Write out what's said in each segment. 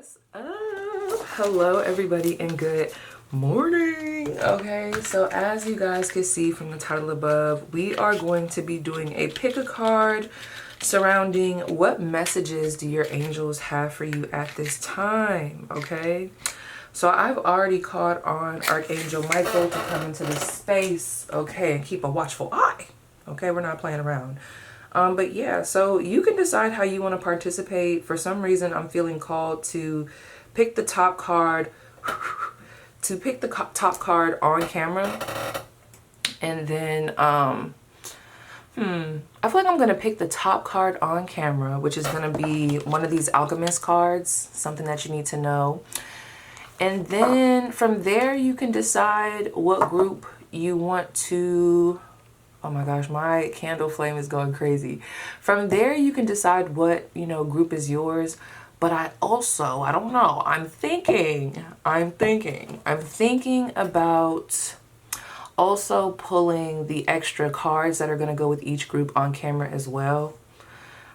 What's up? Hello everybody and good morning. Okay, so as you guys can see from the title above, we are going to be doing a pick a card surrounding what messages do your angels have for you at this time. Okay, so I've already called on Archangel Michael to come into this space, okay, and keep a watchful eye. Okay, we're not playing around. But yeah, so you can decide how you want to participate. For some reason, I'm feeling called to pick the top card, top card on camera. And then, I feel like I'm going to pick the top card on camera, which is going to be one of these alchemist cards, something that you need to know. And then from there, you can decide what group you want to... Oh my gosh, my candle flame is going crazy. From there, you can decide what, group is yours. But I don't know. I'm thinking about also pulling the extra cards that are going to go with each group on camera as well.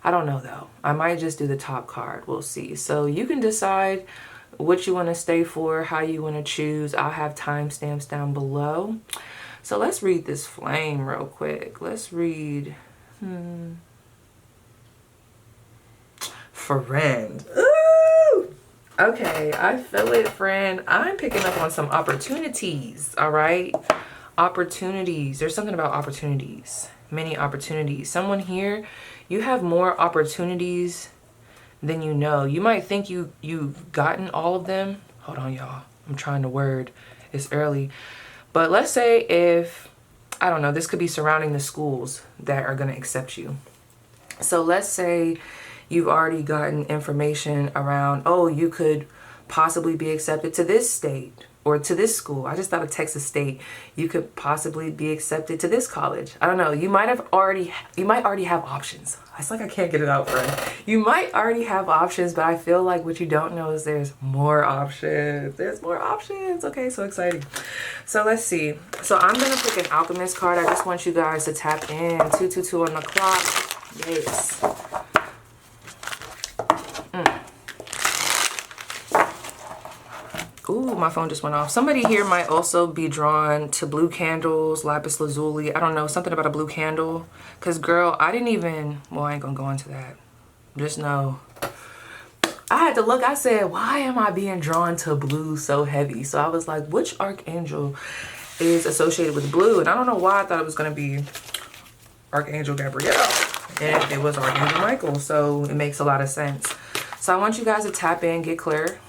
I don't know though. I might just do the top card. We'll see. So you can decide what you want to stay for, how you want to choose. I'll have timestamps down below. So let's read this flame real quick. Let's read, friend. Ooh! Okay, I feel it, friend. I'm picking up on some opportunities, all right? Opportunities. There's something about opportunities. Many opportunities. Someone here, you have more opportunities than you know. You might think you've gotten all of them. Hold on, y'all. I'm trying to word. It's early. But let's say if, I don't know, this could be surrounding the schools that are going to accept you. So let's say you've already gotten information around, oh, you could possibly be accepted to this state or to this school. I just thought of Texas State. You could possibly be accepted to this college. I don't know. You might already have options. It's like I can't get it out, friend. You might already have options, but I feel like what you don't know is there's more options. There's more options. Okay, so exciting. So let's see. So I'm going to pick an alchemist card. I just want you guys to tap in. 222 on the clock. Yes. Ooh, my phone just went off. Somebody here might also be drawn to blue candles, lapis lazuli. I don't know, something about a blue candle. Because, girl, I didn't even... Well, I ain't going to go into that. Just know. I had to look. I said, why am I being drawn to blue so heavy? So I was like, which archangel is associated with blue? And I don't know why I thought it was going to be Archangel Gabriel. And it was Archangel Michael. So it makes a lot of sense. So I want you guys to tap in, get clear.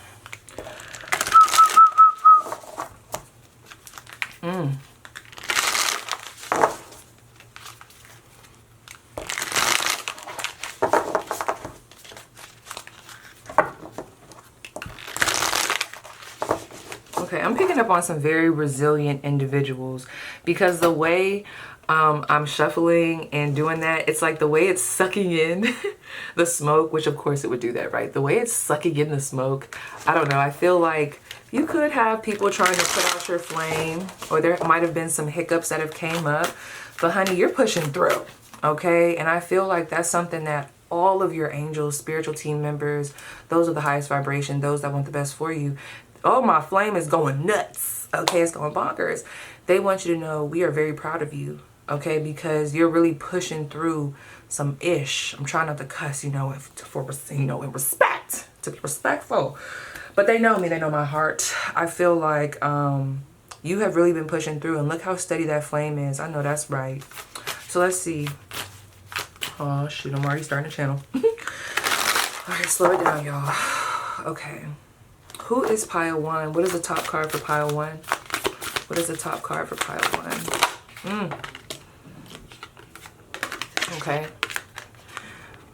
Okay, I'm picking up on some very resilient individuals because the way I'm shuffling and doing that, it's like the way it's sucking in the smoke, which of course it would do that, right? The way it's sucking in the smoke, I don't know. I feel like you could have people trying to put out your flame, or there might have been some hiccups that have came up, but honey, you're pushing through, okay? And I feel like that's something that all of your angels, spiritual team members, those of the highest vibration, those that want the best for you, oh, my flame is going nuts, okay? It's going bonkers. They want you to know we are very proud of you, okay? Because you're really pushing through some ish. I'm trying not to cuss, in respect, to be respectful. But they know me, they know my heart. I feel like you have really been pushing through, and look how steady that flame is. I know that's right. So let's see. Oh, shoot, I'm already starting to channel. All right, slow it down, y'all. Okay. Who is pile one? What is the top card for pile one? What is the top card for pile one? Okay.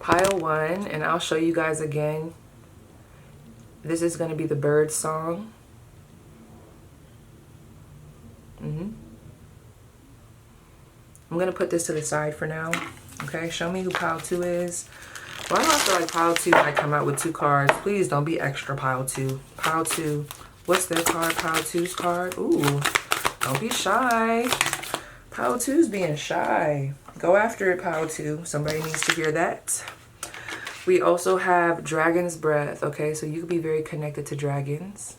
Pile one, and I'll show you guys again. This is going to be the bird song. I'm going to put this to the side for now. Okay, show me who pile two is. Well, I feel like pile two might come out with two cards. Please don't be extra, pile two. Pile two. What's their card? Pile two's card. Ooh, don't be shy. Pile two's being shy. Go after it, pile two. Somebody needs to hear that. We also have Dragon's Breath. Okay, so you could be very connected to dragons.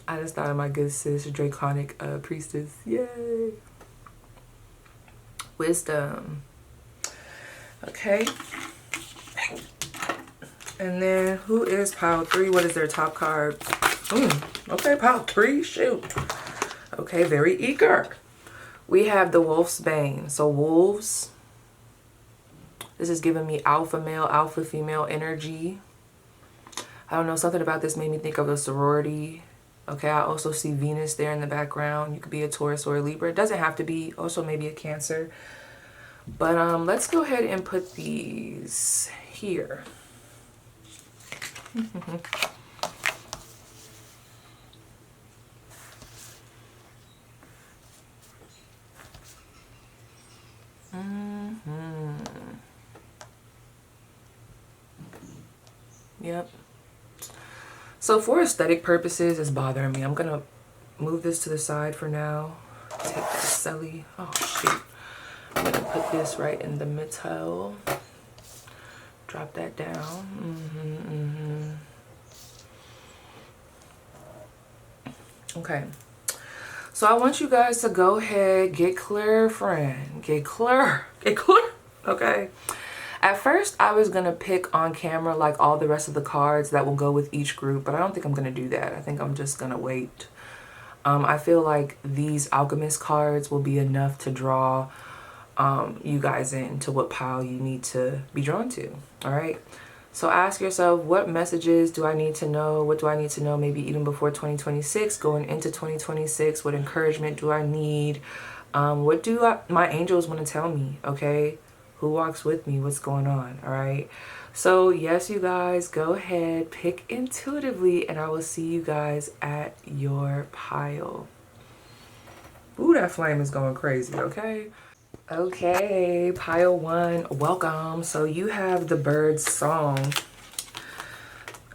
I just thought of my good sis, Draconic Priestess. Yay! Wisdom. Okay. And then who is pile 3? What is their top card? Okay, pile 3. Shoot. Okay, very eager. We have the Wolf's Bane. So wolves. This is giving me alpha male, alpha female energy. I don't know, something about this made me think of a sorority. Okay, I also see Venus there in the background. You could be a Taurus or a Libra. It doesn't have to be. Also maybe a Cancer. But let's go ahead and put these here. Yep. So for aesthetic purposes, it's bothering me. I'm gonna move this to the side for now. Take that celly. Oh shoot. I'm gonna put this right in the middle. Drop that down. Okay. So I want you guys to go ahead, get clear, friend. Get clear. Get clear. Okay. At first, I was going to pick on camera like all the rest of the cards that will go with each group, but I don't think I'm going to do that. I think I'm just going to wait. I feel like these Alchemist cards will be enough to draw you guys into what pile you need to be drawn to. All right. So ask yourself, what messages do I need to know? What do I need to know maybe even before 2026, going into 2026? What encouragement do I need? What do my angels want to tell me? Okay. Who walks with me? What's going on? All right. So yes, you guys, go ahead, pick intuitively, and I will see you guys at your pile. Ooh, that flame is going crazy. Okay. Okay, pile 1, welcome. So you have the Bird's Song.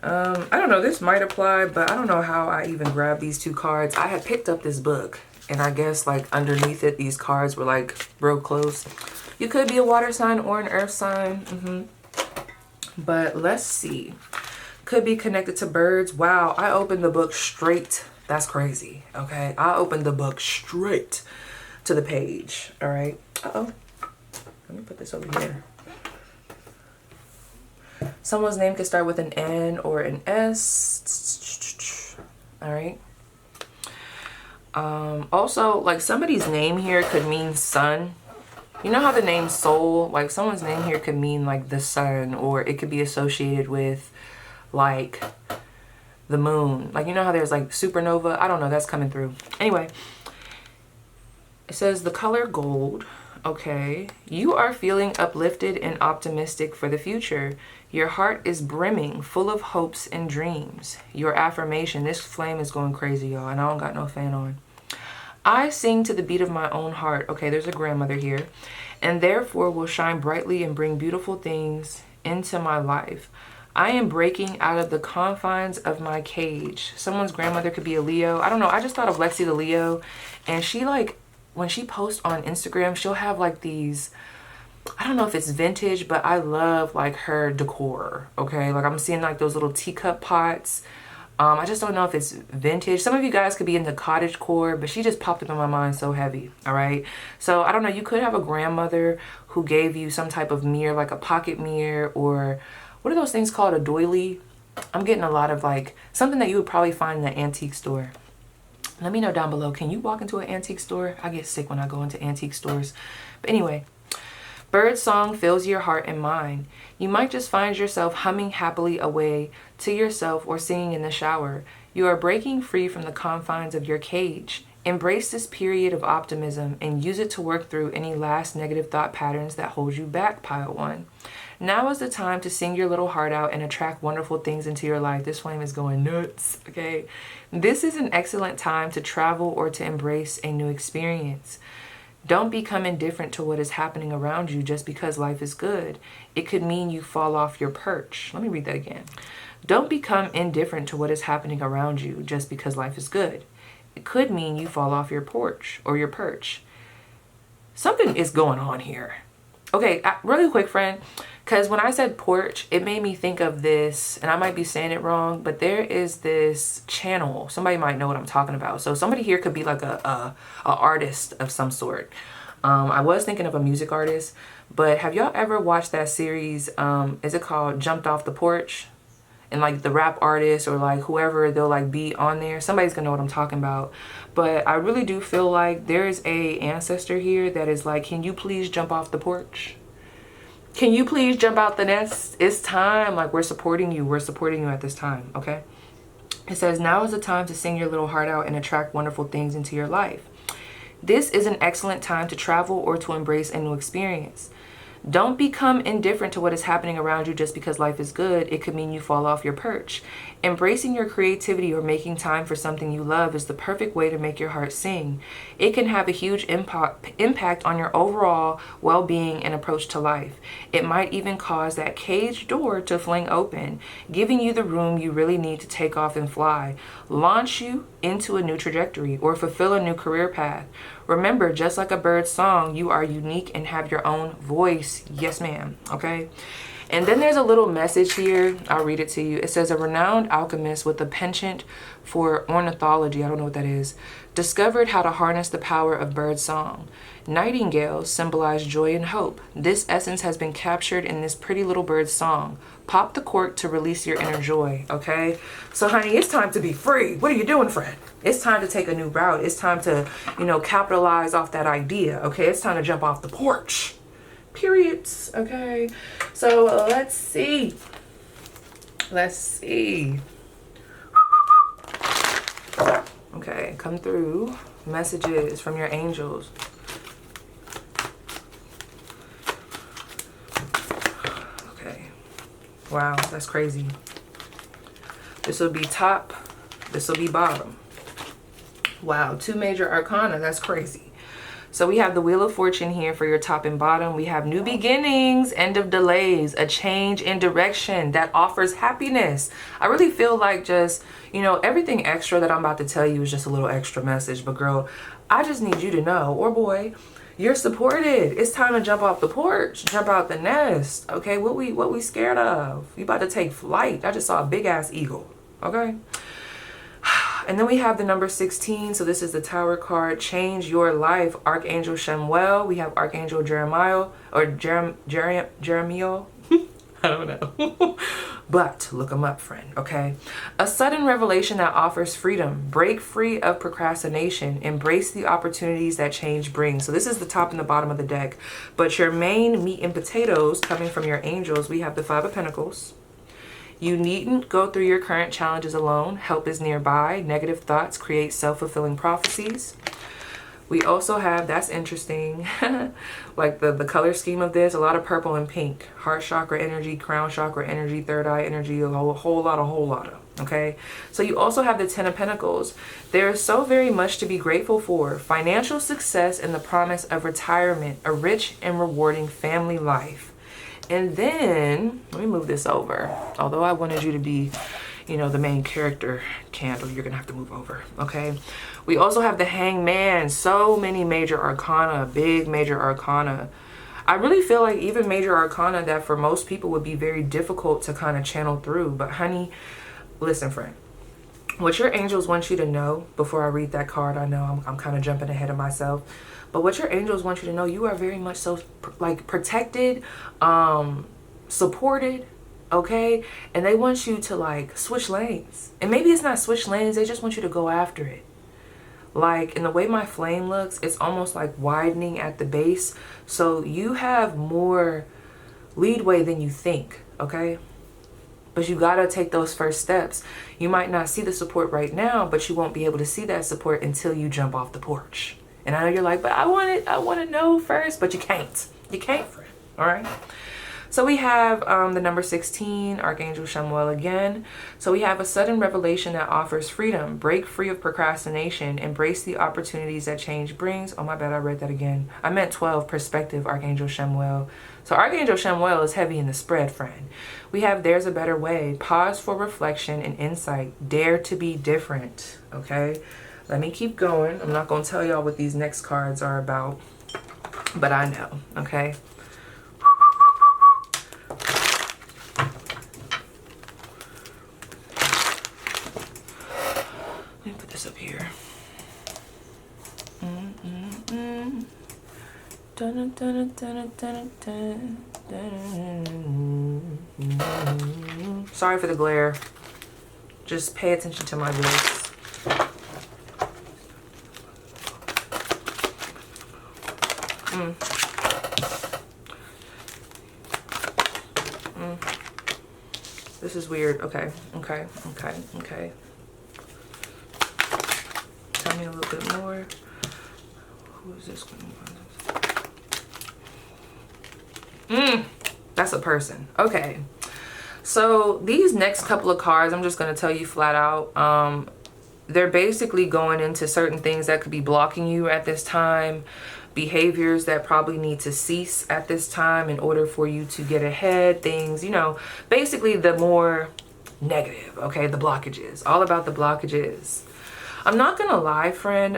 I don't know, this might apply, but I don't know how I even grabbed these 2 cards. I had picked up this book, and I guess like underneath it, these cards were like real close. You could be a water sign or an earth sign. But let's see. Could be connected to birds. Wow, I opened the book straight. That's crazy. Okay, I opened the book straight to the page. All right. Uh-oh. Let me put this over here. Someone's name could start with an N or an S. All right. Also, like somebody's name here could mean sun. You know how the name soul, like someone's name here could mean like the sun, or it could be associated with like the moon. Like, you know how there's like supernova? I don't know, that's coming through. Anyway, it says the color gold. Okay, you are feeling uplifted and optimistic for the future. Your heart is brimming, full of hopes and dreams. Your affirmation, this flame is going crazy, y'all, and I don't got no fan on. I sing to the beat of my own heart. Okay, there's a grandmother here. And therefore will shine brightly and bring beautiful things into my life. I am breaking out of the confines of my cage. Someone's grandmother could be a Leo. I don't know. I just thought of Lexi the Leo. And she like, when she posts on Instagram, she'll have like these, I don't know if it's vintage, but I love like her decor. Okay, like I'm seeing like those little teacup pots. I just don't know if it's vintage. Some of you guys could be into cottagecore, but she just popped up in my mind so heavy. All right. So I don't know. You could have a grandmother who gave you some type of mirror, like a pocket mirror, or what are those things called? A doily. I'm getting a lot of like something that you would probably find in an antique store. Let me know down below. Can you walk into an antique store? I get sick when I go into antique stores. But anyway, bird song fills your heart and mind. You might just find yourself humming happily away to yourself or singing in the shower. You are breaking free from the confines of your cage. Embrace this period of optimism and use it to work through any last negative thought patterns that hold you back, pile 1. Now is the time to sing your little heart out and attract wonderful things into your life. This flame is going nuts, okay? This is an excellent time to travel or to embrace a new experience. Don't become indifferent to what is happening around you just because life is good. It could mean you fall off your perch. Let me read that again. Don't become indifferent to what is happening around you just because life is good. It could mean you fall off your porch or your perch. Something is going on here. Okay, really quick, friend. Because when I said porch, it made me think of this, and I might be saying it wrong, but there is this channel. Somebody might know what I'm talking about. So somebody here could be like a artist of some sort. I was thinking of a music artist, but have y'all ever watched that series? Is it called Jumped Off the Porch? And like the rap artist or like whoever, they'll like be on there. Somebody's gonna know what I'm talking about. But I really do feel like there's a ancestor here that is like, can you please jump off the porch? Can you please jump out the nest? It's time. Like, we're supporting you. We're supporting you at this time, okay? It says, now is the time to sing your little heart out and attract wonderful things into your life. This is an excellent time to travel or to embrace a new experience. Don't become indifferent to what is happening around you just because life is good. It could mean you fall off your perch. Embracing your creativity or making time for something you love is the perfect way to make your heart sing. It can have a huge impact on your overall well-being and approach to life. It might even cause that cage door to fling open, giving you the room you really need to take off and fly, launch you into a new trajectory, or fulfill a new career path. Remember, just like a bird's song, you are unique and have your own voice. Yes, ma'am. Okay. And then there's a little message here. I'll read it to you. It says, a renowned alchemist with a penchant for ornithology, I don't know what that is, discovered how to harness the power of bird song. Nightingales symbolize joy and hope. This essence has been captured in this pretty little bird's song. Pop the cork to release your inner joy, okay? So, honey, it's time to be free. What are you doing, friend? It's time to take a new route. It's time to, you know, capitalize off that idea, okay? It's time to jump off the porch. Periods, okay? So, let's see. Let's see. Okay, come through. Messages from your angels. Okay. Wow, that's crazy. This will be top. This will be bottom. Wow, 2 major arcana. That's crazy. So we have the Wheel of Fortune here for your top and bottom. We have new beginnings, end of delays, a change in direction that offers happiness. I really feel like just, you know, everything extra that I'm about to tell you is just a little extra message. But girl, I just need you to know, or boy, you're supported. It's time to jump off the porch, jump out the nest. Okay, what we scared of? You about to take flight. I just saw a big ass eagle. Okay. And then we have the number 16. So this is the Tower card. Change your life. Archangel Shemuel. We have Archangel Jeremiah or Jeremiah. I don't know. But look them up, friend. Okay. A sudden revelation that offers freedom. Break free of procrastination. Embrace the opportunities that change brings. So this is the top and the bottom of the deck. But your main meat and potatoes coming from your angels. We have the 5 of Pentacles. You needn't go through your current challenges alone. Help is nearby. Negative thoughts create self-fulfilling prophecies. We also have, that's interesting, like the color scheme of this, a lot of purple and pink. Heart chakra energy, crown chakra energy, third eye energy, a whole lot of, okay? So you also have the 10 of Pentacles. There is so very much to be grateful for. Financial success and the promise of retirement, a rich and rewarding family life. And then, let me move this over. Although I wanted you to be, you know, the main character candle, you're going to have to move over, okay? We also have the Hangman. So many major arcana, big major arcana. I really feel like even major arcana that for most people would be very difficult to kind of channel through. But honey, listen, friend. What your angels want you to know, before I read that card, I know I'm kind of jumping ahead of myself. But what your angels want you to know, you are very much so like protected, supported, okay? And they want you to like switch lanes. And maybe it's not switch lanes, they just want you to go after it. Like, in the way my flame looks, it's almost like widening at the base. So you have more leadway than you think, okay? But you gotta take those first steps. You might not see the support right now, but you won't be able to see that support until you jump off the porch. And I know you're like, but I want to know first, but you can't. You can't, friend. All right. So we have the number 16, Archangel Shemuel again. So we have a sudden revelation that offers freedom. Break free of procrastination. Embrace the opportunities that change brings. Oh, my bad. I read that again. I meant 12, perspective, Archangel Shemuel. So Archangel Shemuel is heavy in the spread, friend. We have there's a better way. Pause for reflection and insight. Dare to be different. Okay. Let me keep going. I'm not going to tell y'all what these next cards are about, but I know, okay? this up here. Dun, dun, dun, dun, dun, dun, dun. Sorry for the glare. Just pay attention to my voice. This is weird. Okay. Tell me a little bit more. Who is this one? That's a person. Okay. So these next couple of cards, I'm just going to tell you flat out. They're basically going into certain things that could be blocking you at this time. Behaviors that probably need to cease at this time in order for you to get ahead. Things, you know, basically the more negative, okay, the blockages, all about the blockages. I'm not gonna lie, friend,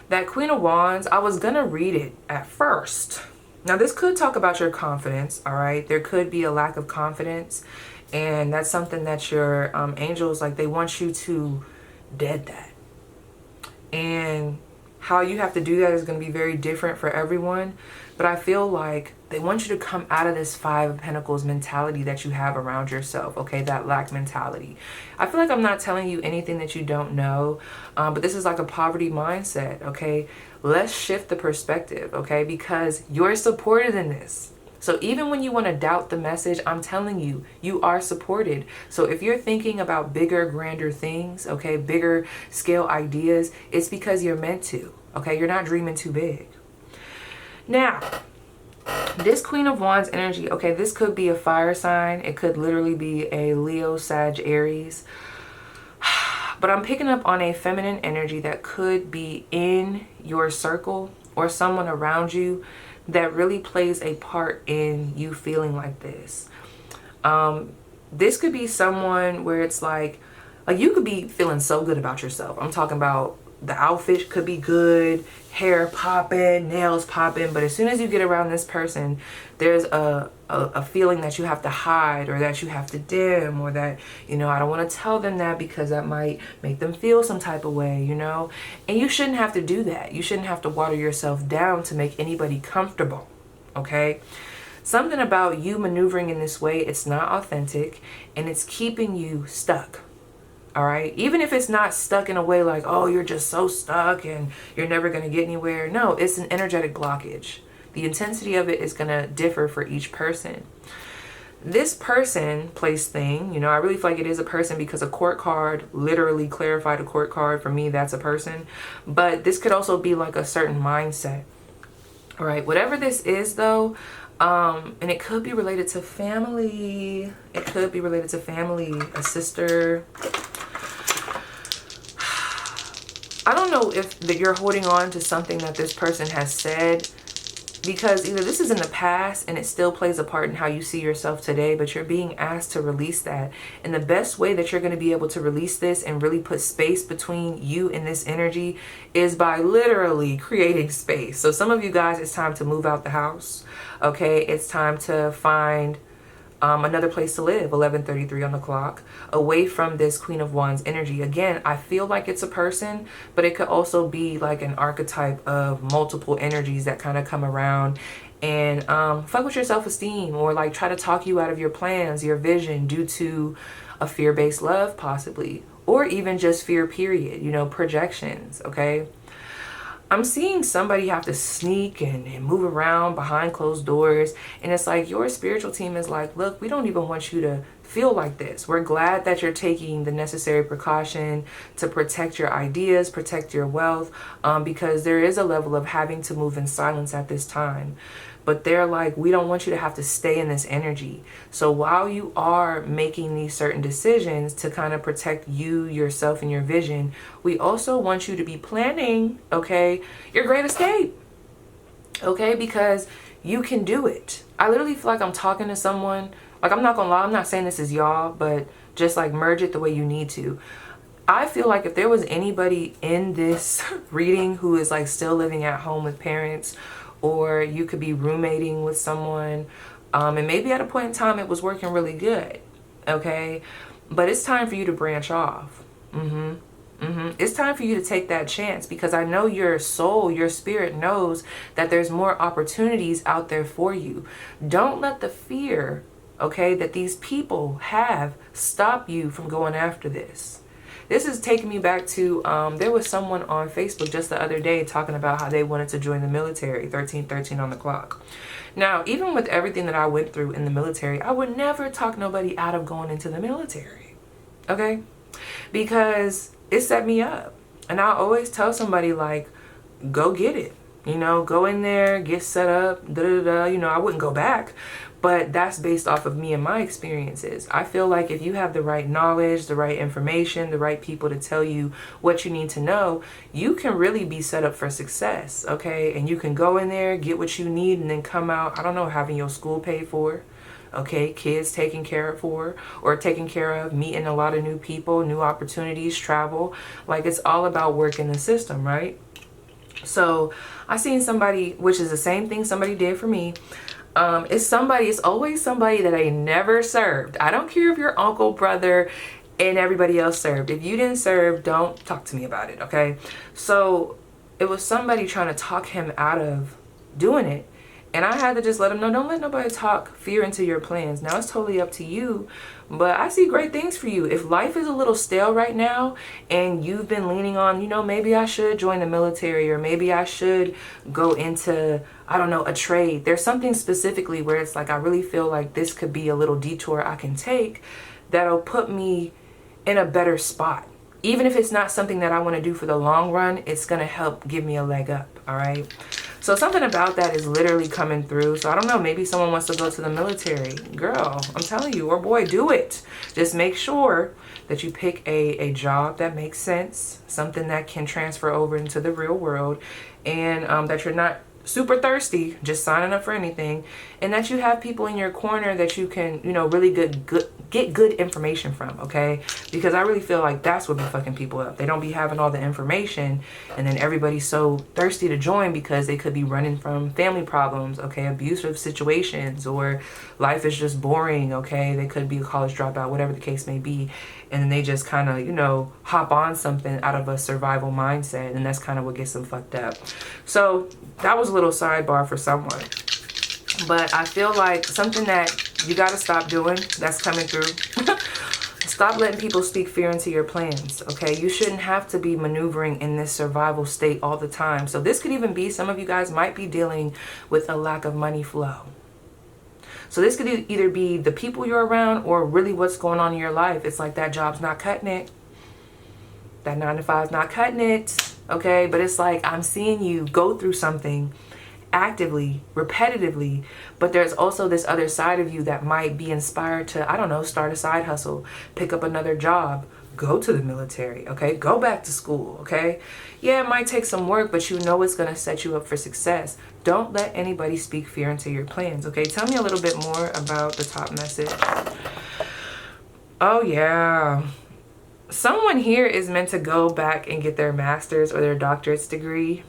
that Queen of Wands, I was gonna read it at first. Now this could talk about your confidence, all right? There could be a lack of confidence, and that's something that your angels, like, they want you to dead that. And how you have to do that is going to be very different for everyone. But I feel like they want you to come out of this Five of Pentacles mentality that you have around yourself, okay? That lack mentality. I feel like I'm not telling you anything that you don't know, but this is like a poverty mindset, okay? Let's shift the perspective, okay? Because you're supported in this. So even when you want to doubt the message, I'm telling you, you are supported. So if you're thinking about bigger, grander things, okay, bigger scale ideas, it's because you're meant to, okay? You're not dreaming too big. Now, this Queen of Wands energy, okay, this could be a fire sign. It could literally be a Leo, Sag, Aries. But I'm picking up on a feminine energy that could be in your circle or someone around you that really plays a part in you feeling like this. This could be someone where it's like you could be feeling so good about yourself. I'm talking about the outfit could be good, hair popping, nails popping, but as soon as you get around this person, there's a feeling that you have to hide, or that you have to dim, or that, you know, I don't want to tell them that because that might make them feel some type of way, you know? And you shouldn't have to do that. You shouldn't have to water yourself down to make anybody comfortable, okay? Something about you maneuvering in this way, it's not authentic, and it's keeping you stuck. All right, even if it's not stuck in a way like, oh, you're just so stuck and you're never going to get anywhere. No, it's an energetic blockage. The intensity of it is going to differ for each person. This person, place thing, you know, I really feel like it is a person because a court card literally clarified a court card. For me, that's a person. But this could also be like a certain mindset. All right, whatever this is, though, and it could be related to family. It could be related to family, a sister. I don't know if that you're holding on to something that this person has said, because either this is in the past and it still plays a part in how you see yourself today, but you're being asked to release that. And the best way that you're going to be able to release this and really put space between you and this energy is by literally creating space. So some of you guys, it's time to move out the house. Okay, it's time to find another place to live, 11:33 on the clock, away from this Queen of Wands energy. Again, I feel like it's a person, but it could also be like an archetype of multiple energies that kind of come around and fuck with your self-esteem, or like try to talk you out of your plans, your vision, due to a fear-based love possibly, or even just fear, period, you know, projections, okay? I'm seeing somebody have to sneak and move around behind closed doors. And it's like your spiritual team is like, look, we don't even want you to feel like this. We're glad that you're taking the necessary precaution to protect your ideas, protect your wealth, because there is a level of having to move in silence at this time. But they're like, we don't want you to have to stay in this energy. So while you are making these certain decisions to kind of protect you, yourself, and your vision, we also want you to be planning, okay, your great escape, okay, because you can do it. I literally feel like I'm talking to someone, like, I'm not gonna lie, I'm not saying this is y'all, but just like merge it the way you need to. I feel like if there was anybody in this reading who is like still living at home with parents, or you could be roommating with someone, and maybe at a point in time it was working really good, okay? But it's time for you to branch off. It's time for you to take that chance, because I know your soul, your spirit knows that there's more opportunities out there for you. Don't let the fear, okay, that these people have stop you from going after this. This is taking me back to, there was someone on Facebook just the other day talking about how they wanted to join the military, 1313 on the clock. Now, even with everything that I went through in the military, I would never talk nobody out of going into the military, okay? Because it set me up. And I always tell somebody, like, go get it. You know, go in there, get set up, You know, I wouldn't go back. But that's based off of me and my experiences. I feel like if you have the right knowledge, the right information, the right people to tell you what you need to know, you can really be set up for success, okay? And you can go in there, get what you need, and then come out, I don't know, having your school paid for, okay? Kids taken care of or taken care of, meeting a lot of new people, new opportunities, travel. Like, it's all about working the system, right? So I seen somebody, which is the same thing somebody did for me. It's always somebody that I never served. I don't care if your uncle, brother, and everybody else served. If you didn't serve, don't talk to me about it, okay? So it was somebody trying to talk him out of doing it. And I had to just let him know, don't let nobody talk fear into your plans. Now, it's totally up to you, but I see great things for you. If life is a little stale right now and you've been leaning on, you know, maybe I should join the military, or maybe I should go into, I don't know, a trade. There's something specifically where it's like, I really feel like this could be a little detour I can take that'll put me in a better spot. Even if it's not something that I want to do for the long run, it's going to help give me a leg up, all right? So something about that is literally coming through. So I don't know, maybe someone wants to go to the military. Girl, I'm telling you, or boy, do it. Just make sure that you pick a job that makes sense, something that can transfer over into the real world, and that you're not super thirsty, just signing up for anything, and that you have people in your corner that you can, you know, really get good information from, okay? Because I really feel like that's what be fucking people up. They don't be having all the information, and then everybody's so thirsty to join because they could be running from family problems, okay, abusive situations, or life is just boring, okay? They could be a college dropout, whatever the case may be, and then they just kind of, you know, hop on something out of a survival mindset, and that's kind of what gets them fucked up. So that was a little sidebar for someone. But I feel like something that you got to stop doing that's coming through. Stop letting people speak fear into your plans, okay? You shouldn't have to be maneuvering in this survival state all the time. So this could even be, some of you guys might be dealing with a lack of money flow. So this could either be the people you're around, or really what's going on in your life. It's like that job's not cutting it. That 9 to 5 is not cutting it, okay? But it's like, I'm seeing you go through something actively, repetitively, but there's also this other side of you that might be inspired to, I don't know, start a side hustle, pick up another job, go to the military, okay? Go back to school, okay? Yeah, it might take some work, but you know it's going to set you up for success. Don't let anybody speak fear into your plans, okay? Tell me a little bit more about the top message. Oh, yeah. Someone here is meant to go back and get their master's or their doctorate's degree.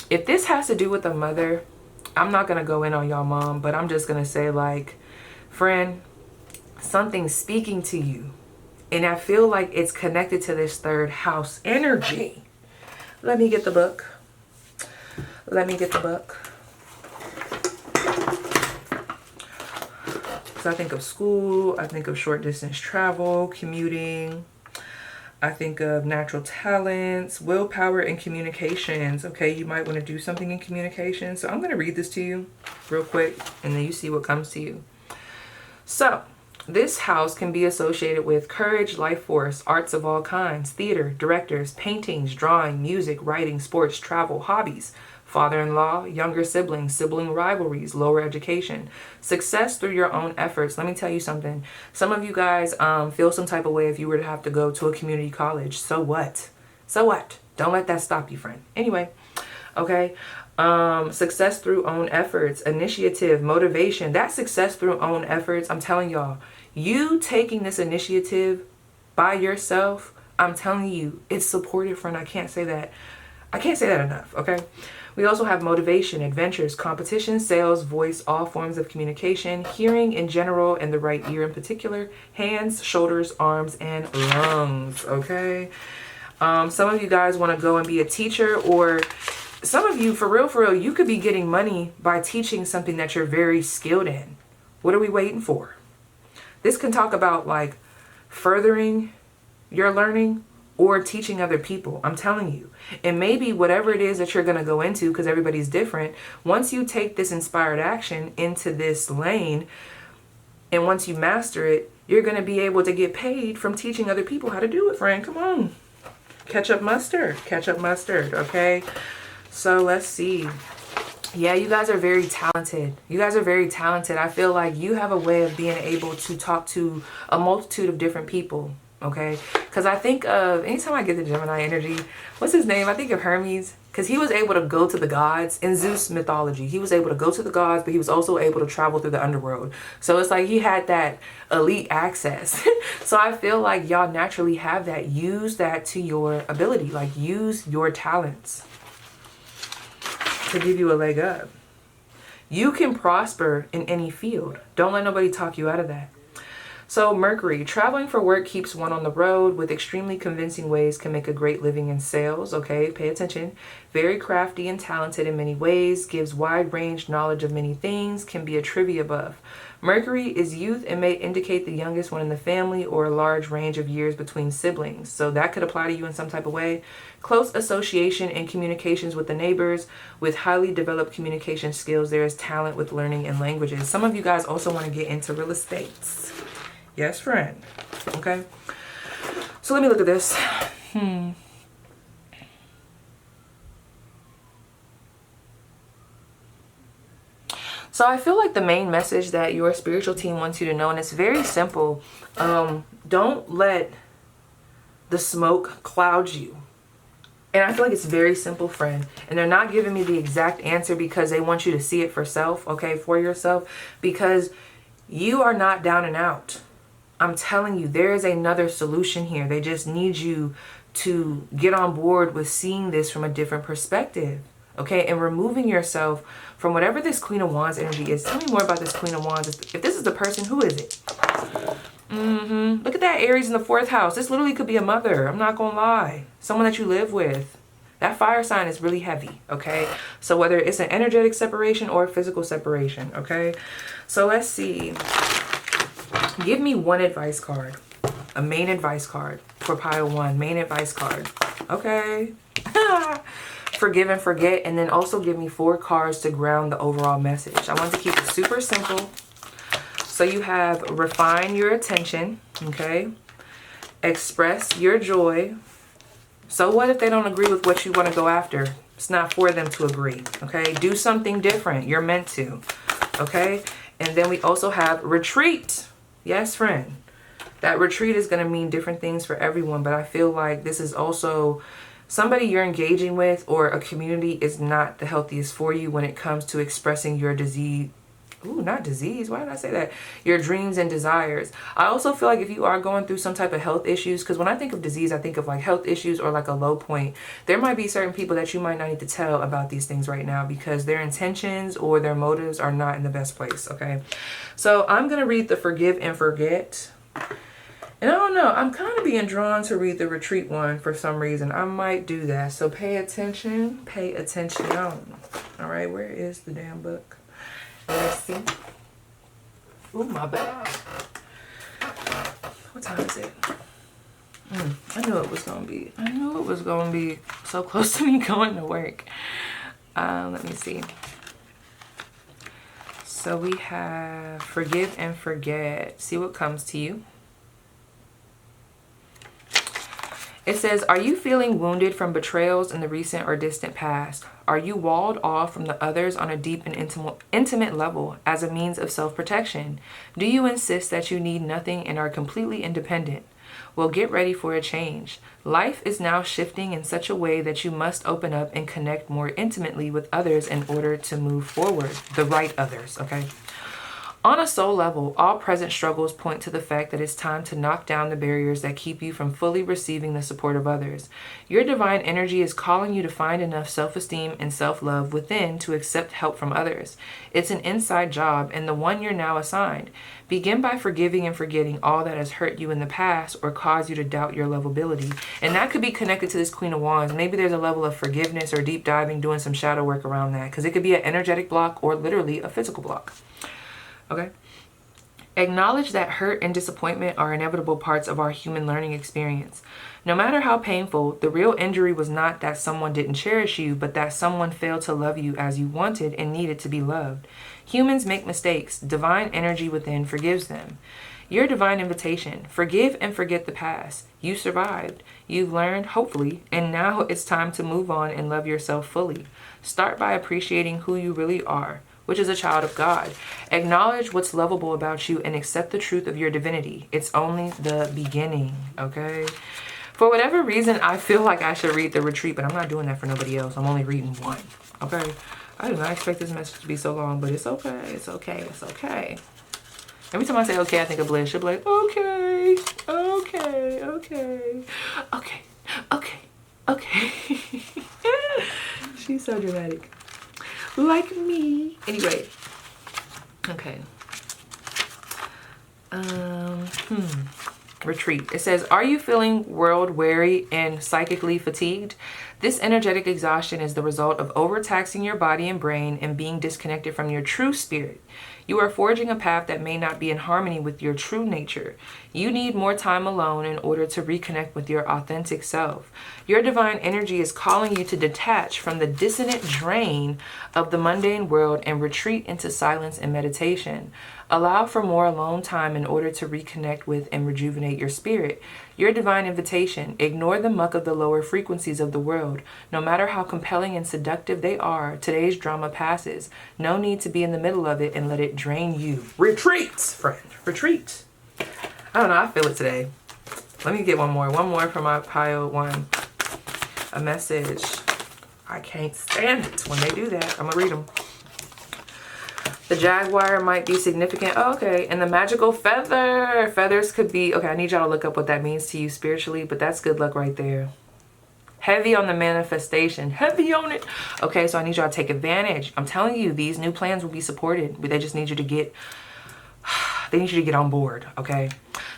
If this has to do with a mother, I'm not going to go in on y'all mom, but I'm just going to say, like, friend, something's speaking to you. And I feel like it's connected to this third house energy. Let me get the book. Let me get the book. So I think of school. I think of short distance travel, commuting. I think of natural talents, willpower, and communications. Okay, you might want to do something in communication. So I'm going to read this to you real quick, and then you see what comes to you. So this house can be associated with courage, life force, arts of all kinds, theater, directors, paintings, drawing, music, writing, sports, travel, hobbies, father-in-law, younger siblings, sibling rivalries, lower education, success through your own efforts. Let me tell you something. Some of you guys feel some type of way if you were to have to go to a community college. So what? So what? Don't let that stop you, friend. Anyway, okay. Success through own efforts, initiative, motivation. That success through own efforts, I'm telling y'all, you taking this initiative by yourself, I'm telling you, it's supported, friend. I can't say that enough, okay? We also have motivation, adventures, competition, sales, voice, all forms of communication, hearing in general and the right ear in particular, hands, shoulders, arms, and lungs, okay? Some of you guys want to go and be a teacher, or some of you, for real, you could be getting money by teaching something that you're very skilled in. What are we waiting for? This can talk about like furthering your learning or teaching other people. I'm telling you. And maybe whatever it is that you're going to go into, because everybody's different, once you take this inspired action into this lane, and once you master it, you're going to be able to get paid from teaching other people how to do it, friend. Come on. Ketchup mustard. Ketchup mustard. Okay. So let's see. Yeah, you guys are very talented. You guys are very talented. I feel like you have a way of being able to talk to a multitude of different people. Okay. Because I think of, anytime I get the Gemini energy, what's his name? I think of Hermes. Because he was able to go to the gods in Zeus mythology. He was able to go to the gods, but he was also able to travel through the underworld. So it's like he had that elite access. So I feel like y'all naturally have that. Use that to your ability. Like use your talents to give you a leg up. You can prosper in any field. Don't let nobody talk you out of that. So Mercury, traveling for work keeps one on the road with extremely convincing ways, can make a great living in sales. Okay, pay attention. Very crafty and talented in many ways, gives wide range knowledge of many things, can be a trivia buff. Mercury is youth and may indicate the youngest one in the family or a large range of years between siblings. So that could apply to you in some type of way. Close association and communications with the neighbors. With highly developed communication skills, there is talent with learning and languages. Some of you guys also want to get into real estate. Yes, friend. Okay. So let me look at this. So I feel like the main message that your spiritual team wants you to know, and it's very simple. Don't let the smoke cloud you. And I feel like it's very simple, friend. And they're not giving me the exact answer because they want you to see it for self, okay, for yourself, because you are not down and out. I'm telling you, there is another solution here. They just need you to get on board with seeing this from a different perspective. Okay, and removing yourself from whatever this Queen of Wands energy is. Tell me more about this Queen of Wands. If this is the person, who is it? Look at that Aries in the 4th house. This literally could be a mother. I'm not going to lie. Someone that you live with. That fire sign is really heavy, okay? So whether it's an energetic separation or a physical separation, okay? So let's see. Give me one advice card. A main advice card for pile 1. Main advice card. Okay. Forgive and forget. And then also give me 4 cards to ground the overall message. I want to keep it super simple. So you have refine your attention. Okay. Express your joy. So what if they don't agree with what you want to go after? It's not for them to agree. Okay. Do something different. You're meant to. Okay. And then we also have retreat. Yes, friend. That retreat is going to mean different things for everyone. But I feel like this is also somebody you're engaging with, or a community is not the healthiest for you when it comes to expressing your disease. Ooh, not disease. Why did I say that? Your dreams and desires. I also feel like if you are going through some type of health issues, because when I think of disease, I think of like health issues or like a low point. There might be certain people that you might not need to tell about these things right now because their intentions or their motives are not in the best place. Okay. So I'm going to read the forgive and forget. And I don't know, I'm kind of being drawn to read the retreat one for some reason. I might do that. So pay attention. Pay attention. All right, where is the damn book? Let's see. Oh, my bad. What time is it? I knew it was going to be. I knew it was going to be so close to me going to work. Let me see. So we have forgive and forget. See what comes to you. It says, are you feeling wounded from betrayals in the recent or distant past? Are you walled off from the others on a deep and intimate level as a means of self-protection? Do you insist that you need nothing and are completely independent? Well, get ready for a change. Life is now shifting in such a way that you must open up and connect more intimately with others in order to move forward. The right others, okay? On a soul level, all present struggles point to the fact that it's time to knock down the barriers that keep you from fully receiving the support of others. Your divine energy is calling you to find enough self-esteem and self-love within to accept help from others. It's an inside job, and the one you're now assigned. Begin by forgiving and forgetting all that has hurt you in the past or caused you to doubt your lovability. And that could be connected to this Queen of Wands. Maybe there's a level of forgiveness or deep diving, doing some shadow work around that, because it could be an energetic block or literally a physical block. Okay. Acknowledge that hurt and disappointment are inevitable parts of our human learning experience. No matter how painful, the real injury was not that someone didn't cherish you, but that someone failed to love you as you wanted and needed to be loved. Humans make mistakes. Divine energy within forgives them. Your divine invitation: forgive and forget the past. You survived. You've learned, hopefully, and now it's time to move on and love yourself fully. Start by appreciating who you really are, which is a child of God. Acknowledge what's lovable about you and accept the truth of your divinity. It's only the beginning, okay? For whatever reason, I feel like I should read the retreat, but I'm not doing that for nobody else. I'm only reading one, okay? I did not expect this message to be so long, but it's okay. It's okay. It's okay. Every time I say okay, I think of Bliss. She'll be like, okay, okay, okay, okay, okay, okay. She's so dramatic. Like me. Anyway. Okay. Retreat. It says, are you feeling world weary and psychically fatigued? This energetic exhaustion is the result of overtaxing your body and brain and being disconnected from your true spirit. You are forging a path that may not be in harmony with your true nature. You need more time alone in order to reconnect with your authentic self. Your divine energy is calling you to detach from the dissonant drain of the mundane world and retreat into silence and meditation. Allow for more alone time in order to reconnect with and rejuvenate your spirit. Your divine invitation: ignore the muck of the lower frequencies of the world. No matter how compelling and seductive they are, today's drama passes. No need to be in the middle of it and let it drain you. Retreat, friend. Retreat. I don't know. I feel it today. Let me get one more. One more from my pile one. A message. I can't stand it when they do that. I'm going to read them. The jaguar might be significant. Oh, okay. And the magical feather. Feathers could be... Okay, I need y'all to look up what that means to you spiritually, but that's good luck right there. Heavy on the manifestation. Heavy on it. Okay, so I need y'all to take advantage. I'm telling you, these new plans will be supported, but they just need you to get... They need you to get on board, okay?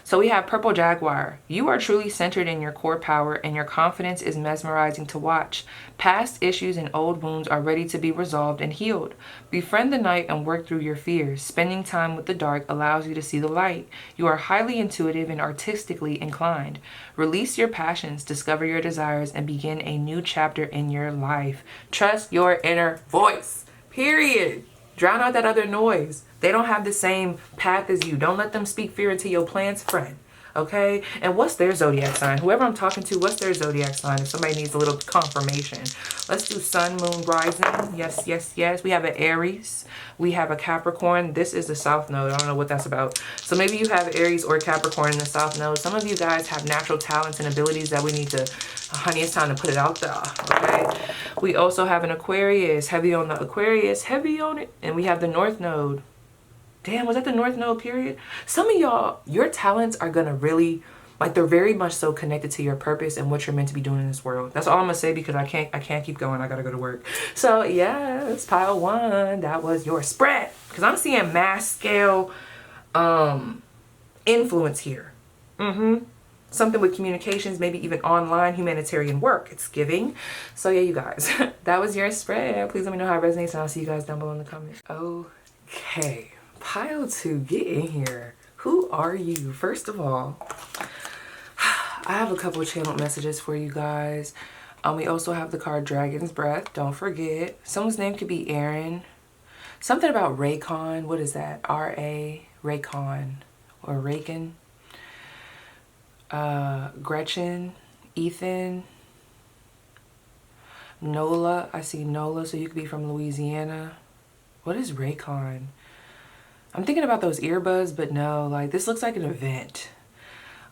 So we have Purple Jaguar. You are truly centered in your core power and your confidence is mesmerizing to watch. Past issues and old wounds are ready to be resolved and healed. Befriend the night and work through your fears. Spending time with the dark allows you to see the light. You are highly intuitive and artistically inclined. Release your passions, discover your desires, and begin a new chapter in your life. Trust your inner voice. Period. Drown out that other noise. They don't have the same path as you. Don't let them speak fear into your plans, friend. Okay? And what's their zodiac sign? Whoever I'm talking to, what's their zodiac sign? If somebody needs a little confirmation. Let's do sun, moon, rising. Yes, yes, yes. We have an Aries. We have a Capricorn. This is the South Node. I don't know what that's about. So maybe you have Aries or Capricorn in the South Node. Some of you guys have natural talents and abilities that we need to... Honey, it's time to put it out there. Okay? We also have an Aquarius. Heavy on the Aquarius. Heavy on it. And we have the North Node. Damn, was that the North Node period? Some of y'all, your talents are going to really, like, they're very much so connected to your purpose and what you're meant to be doing in this world. That's all I'm going to say because I can't keep going. I got to go to work. So, yes, pile one. That was your spread. Because I'm seeing mass scale influence here. Something with communications, maybe even online humanitarian work. It's giving. So, yeah, you guys, that was your spread. Please let me know how it resonates, and I'll see you guys down below in the comments. Okay. Pile 2, get in here. Who are you? First of all, I have a couple of channeled messages for you guys. We also have the card Dragon's Breath. Don't forget. Someone's name could be Aaron. Something about Raycon. What is that? R-A, Raycon or Raycon. Gretchen, Ethan, Nola. I see Nola, so you could be from Louisiana. What is Raycon? I'm thinking about those earbuds, but no, like this looks like an event.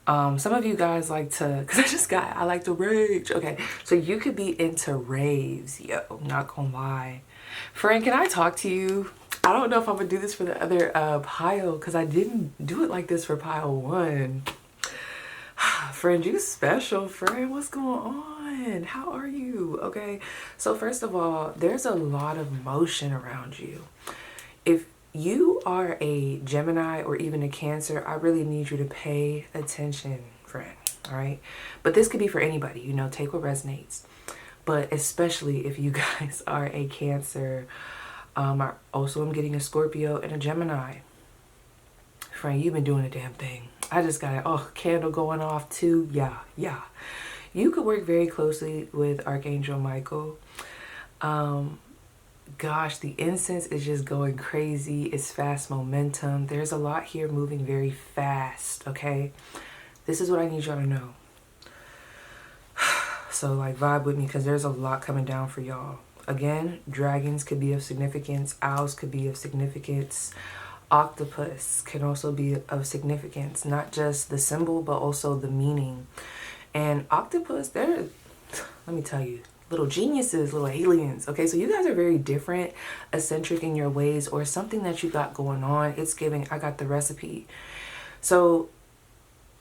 Some of you guys like to, because I like to rage. Okay, so you could be into raves, yo, not gonna lie. Friend, can I talk to you? I don't know if I'm gonna do this for the other pile, because I didn't do it like this for pile 1. Friend, you special, friend. What's going on? How are you? Okay, so first of all, there's a lot of motion around you. If you are a Gemini or even a Cancer, I really need you to pay attention, friend. All right, but this could be for anybody, you know, take what resonates. But especially if you guys are a Cancer, I also am getting a Scorpio and a Gemini. Friend, you've been doing a damn thing. I just got a candle going off too. Yeah. You could work very closely with Archangel Michael. Gosh, the incense is just going crazy. It's fast momentum. There's a lot here moving very fast, okay? This is what I need y'all to know. So like vibe with me, because there's a lot coming down for y'all. Again, dragons could be of significance. Owls could be of significance. Octopus can also be of significance. Not just the symbol, but also the meaning. And octopus, they're, let me tell you, little geniuses, little aliens. Okay, so you guys are very different, eccentric in your ways, or something that you got going on. It's giving, I got the recipe. So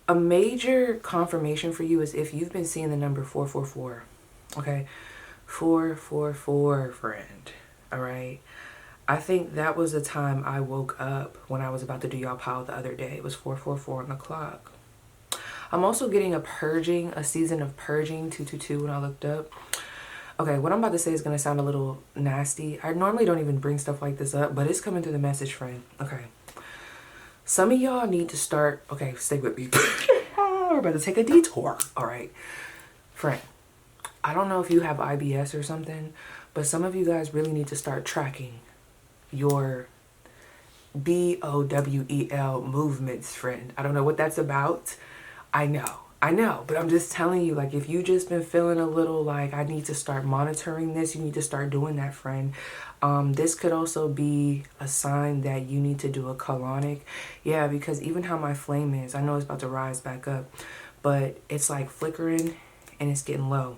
a major confirmation for you is if you've been seeing the number 444, okay? 444, friend, all right? I think that was the time I woke up when I was about to do y'all pile the other day. It was 444 on the clock. I'm also getting a purging, a season of purging, 222 when I looked up. Okay, what I'm about to say is going to sound a little nasty. I normally don't even bring stuff like this up, but it's coming through the message, friend. Okay. Some of y'all need to start, okay, stay with me. We're about to take a detour. All right. Friend, I don't know if you have IBS or something, but some of you guys really need to start tracking your BOWEL movements, friend. I don't know what that's about. I know, but I'm just telling you, like, if you just been feeling a little like I need to start monitoring this, you need to start doing that, friend. This could also be a sign that you need to do a colonic. Yeah, because even how my flame is, I know it's about to rise back up, but it's like flickering and it's getting low.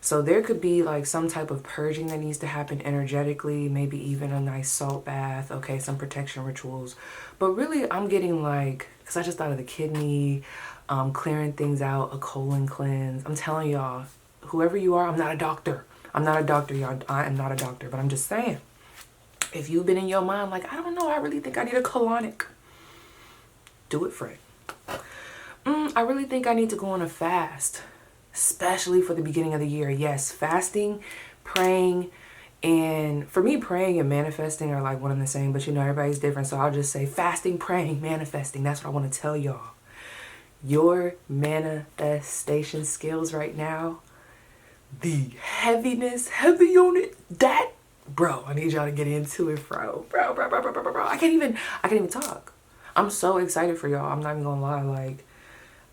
So there could be like some type of purging that needs to happen energetically, maybe even a nice salt bath, okay, some protection rituals. But really, I'm getting like, because I just thought of the kidney, clearing things out, a colon cleanse. I'm telling y'all, whoever you are, I'm not a doctor. I'm not a doctor, y'all. I am not a doctor, but I'm just saying, if you've been in your mind like, I don't know, I really think I need a colonic, do it, friend. I really think I need to go on a fast, especially for the beginning of the year. Yes, fasting, praying, and for me, praying and manifesting are like one and the same, but you know, everybody's different. So I'll just say fasting, praying, manifesting. That's what I want to tell y'all. Your manifestation skills right now, the heaviness, heavy on it, that, bro, I need y'all to get into it, bro. I can't even talk. I'm so excited for y'all. I'm not even gonna lie, like,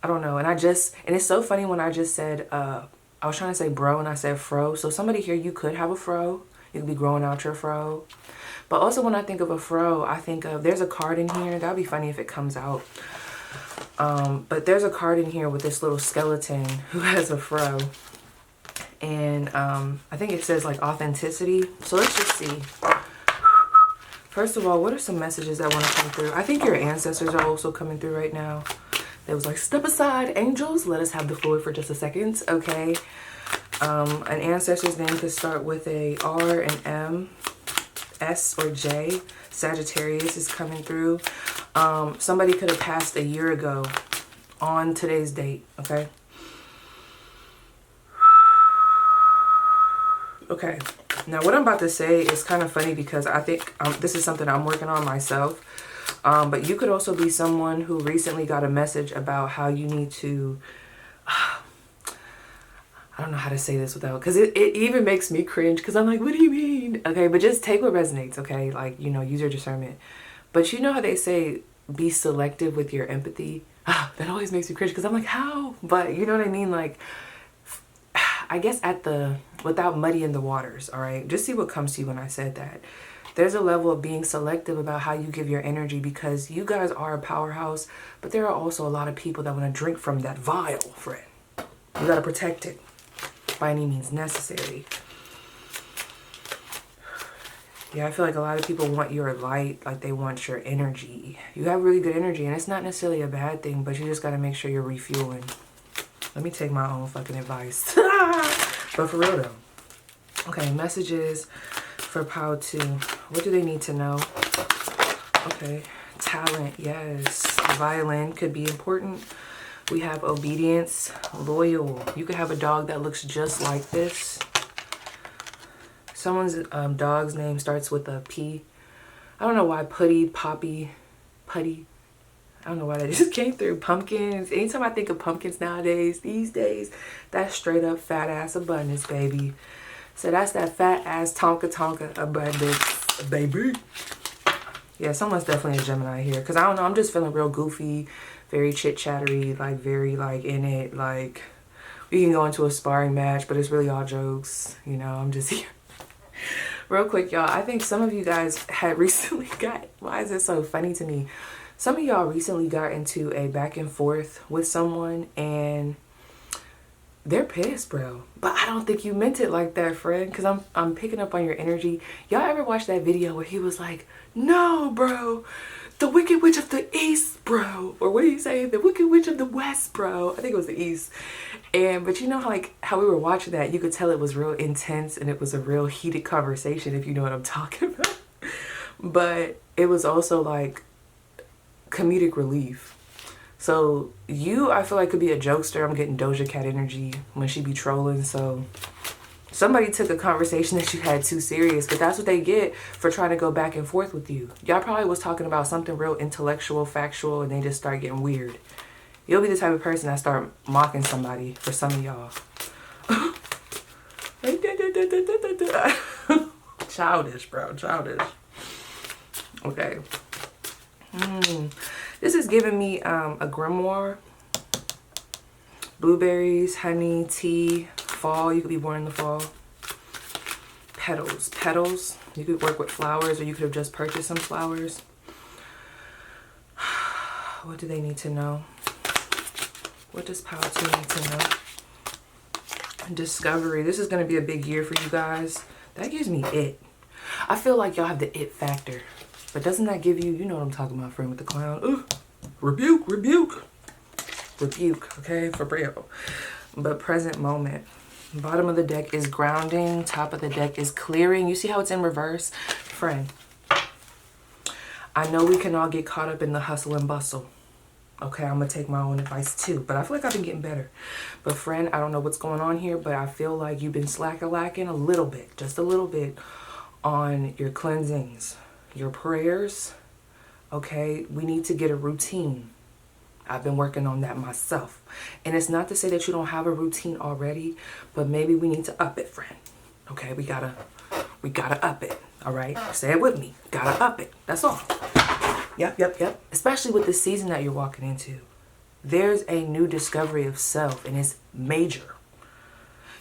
I don't know. And it's so funny when I just said, I was trying to say bro and I said fro. So somebody here, you could have a fro. You could be growing out your fro. But also when I think of a fro, I think of, there's a card in here. That'd be funny if it comes out. But there's a card in here with this little skeleton who has a fro. And I think it says like authenticity. So let's just see. First of all, what are some messages that want to come through? I think your ancestors are also coming through right now. They was like, step aside, angels. Let us have the floor for just a second. Okay. An ancestor's name could start with a R, an M, S, or J. Sagittarius is coming through. Somebody could have passed a year ago on today's date. Okay. Okay. Now, what I'm about to say is kind of funny because I think this is something I'm working on myself. But you could also be someone who recently got a message about how you need to, I don't know how to say this without, because it even makes me cringe because I'm like, what do you mean? Okay, but just take what resonates, okay? Like, you know, use your discernment. But you know how they say, be selective with your empathy? That always makes me cringe because I'm like, how? But you know what I mean? Like, I guess without muddying the waters, all right? Just see what comes to you when I said that. There's a level of being selective about how you give your energy because you guys are a powerhouse, but there are also a lot of people that want to drink from that vial, friend. You got to protect it by any means necessary. Yeah, I feel like a lot of people want your light, like they want your energy. You have really good energy, and it's not necessarily a bad thing, but you just got to make sure you're refueling. Let me take my own fucking advice. But for real though. Okay, messages for Pile 2. What do they need to know? Okay, talent, yes. Violin could be important. We have obedience, loyal. You could have a dog that looks just like this. Someone's dog's name starts with a P. I don't know why. Putty, Poppy, Putty. I don't know why that just came through. Pumpkins. Anytime I think of pumpkins nowadays, these days, that's straight up fat ass abundance, baby. So that's that fat ass Tonka abundance, baby. Yeah, someone's definitely a Gemini here. Because I don't know, I'm just feeling real goofy, very chit-chattery, like very like in it. Like we can go into a sparring match, but it's really all jokes. You know, I'm just here. Real quick, y'all. I think some of you guys had recently got, why is it so funny to me? Some of y'all recently got into a back and forth with someone and they're pissed, bro. But I don't think you meant it like that, friend, because I'm picking up on your energy. Y'all ever watch that video where he was like, no, bro, the Wicked Witch of the East, bro. Or what did he say? The Wicked Witch of the West, bro. I think it was the East. But you know how we were watching that, you could tell it was real intense and it was a real heated conversation, if you know what I'm talking about. But it was also like comedic relief. So you, I feel like, could be a jokester. I'm getting Doja Cat energy when she be trolling. So somebody took a conversation that you had too serious, but that's what they get for trying to go back and forth with you. Y'all probably was talking about something real intellectual, factual, and they just start getting weird. You'll be the type of person that start mocking somebody, for some of y'all. Childish, bro. Childish. Okay. This is giving me a grimoire. Blueberries, honey, tea, fall. You could be born in the fall. Petals. Petals. You could work with flowers, or you could have just purchased some flowers. What do they need to know? What does Pile 2 need to know? Discovery. This is going to be a big year for you guys. That gives me it. I feel like y'all have the it factor. But doesn't that give you, you know what I'm talking about, friend with the clown. Ugh. Rebuke, rebuke. Rebuke, okay, for real. But present moment. Bottom of the deck is grounding. Top of the deck is clearing. You see how it's in reverse? Friend, I know we can all get caught up in the hustle and bustle. Okay, I'm going to take my own advice too. But I feel like I've been getting better. But friend, I don't know what's going on here, but I feel like you've been lacking a little bit. Just a little bit on your cleansings, your prayers. Okay, we need to get a routine. I've been working on that myself. And it's not to say that you don't have a routine already, but maybe we need to up it, friend. Okay, we gotta up it. All right, say it with me. Gotta up it. That's all. Yep. Especially with the season that you're walking into. There's a new discovery of self, and it's major.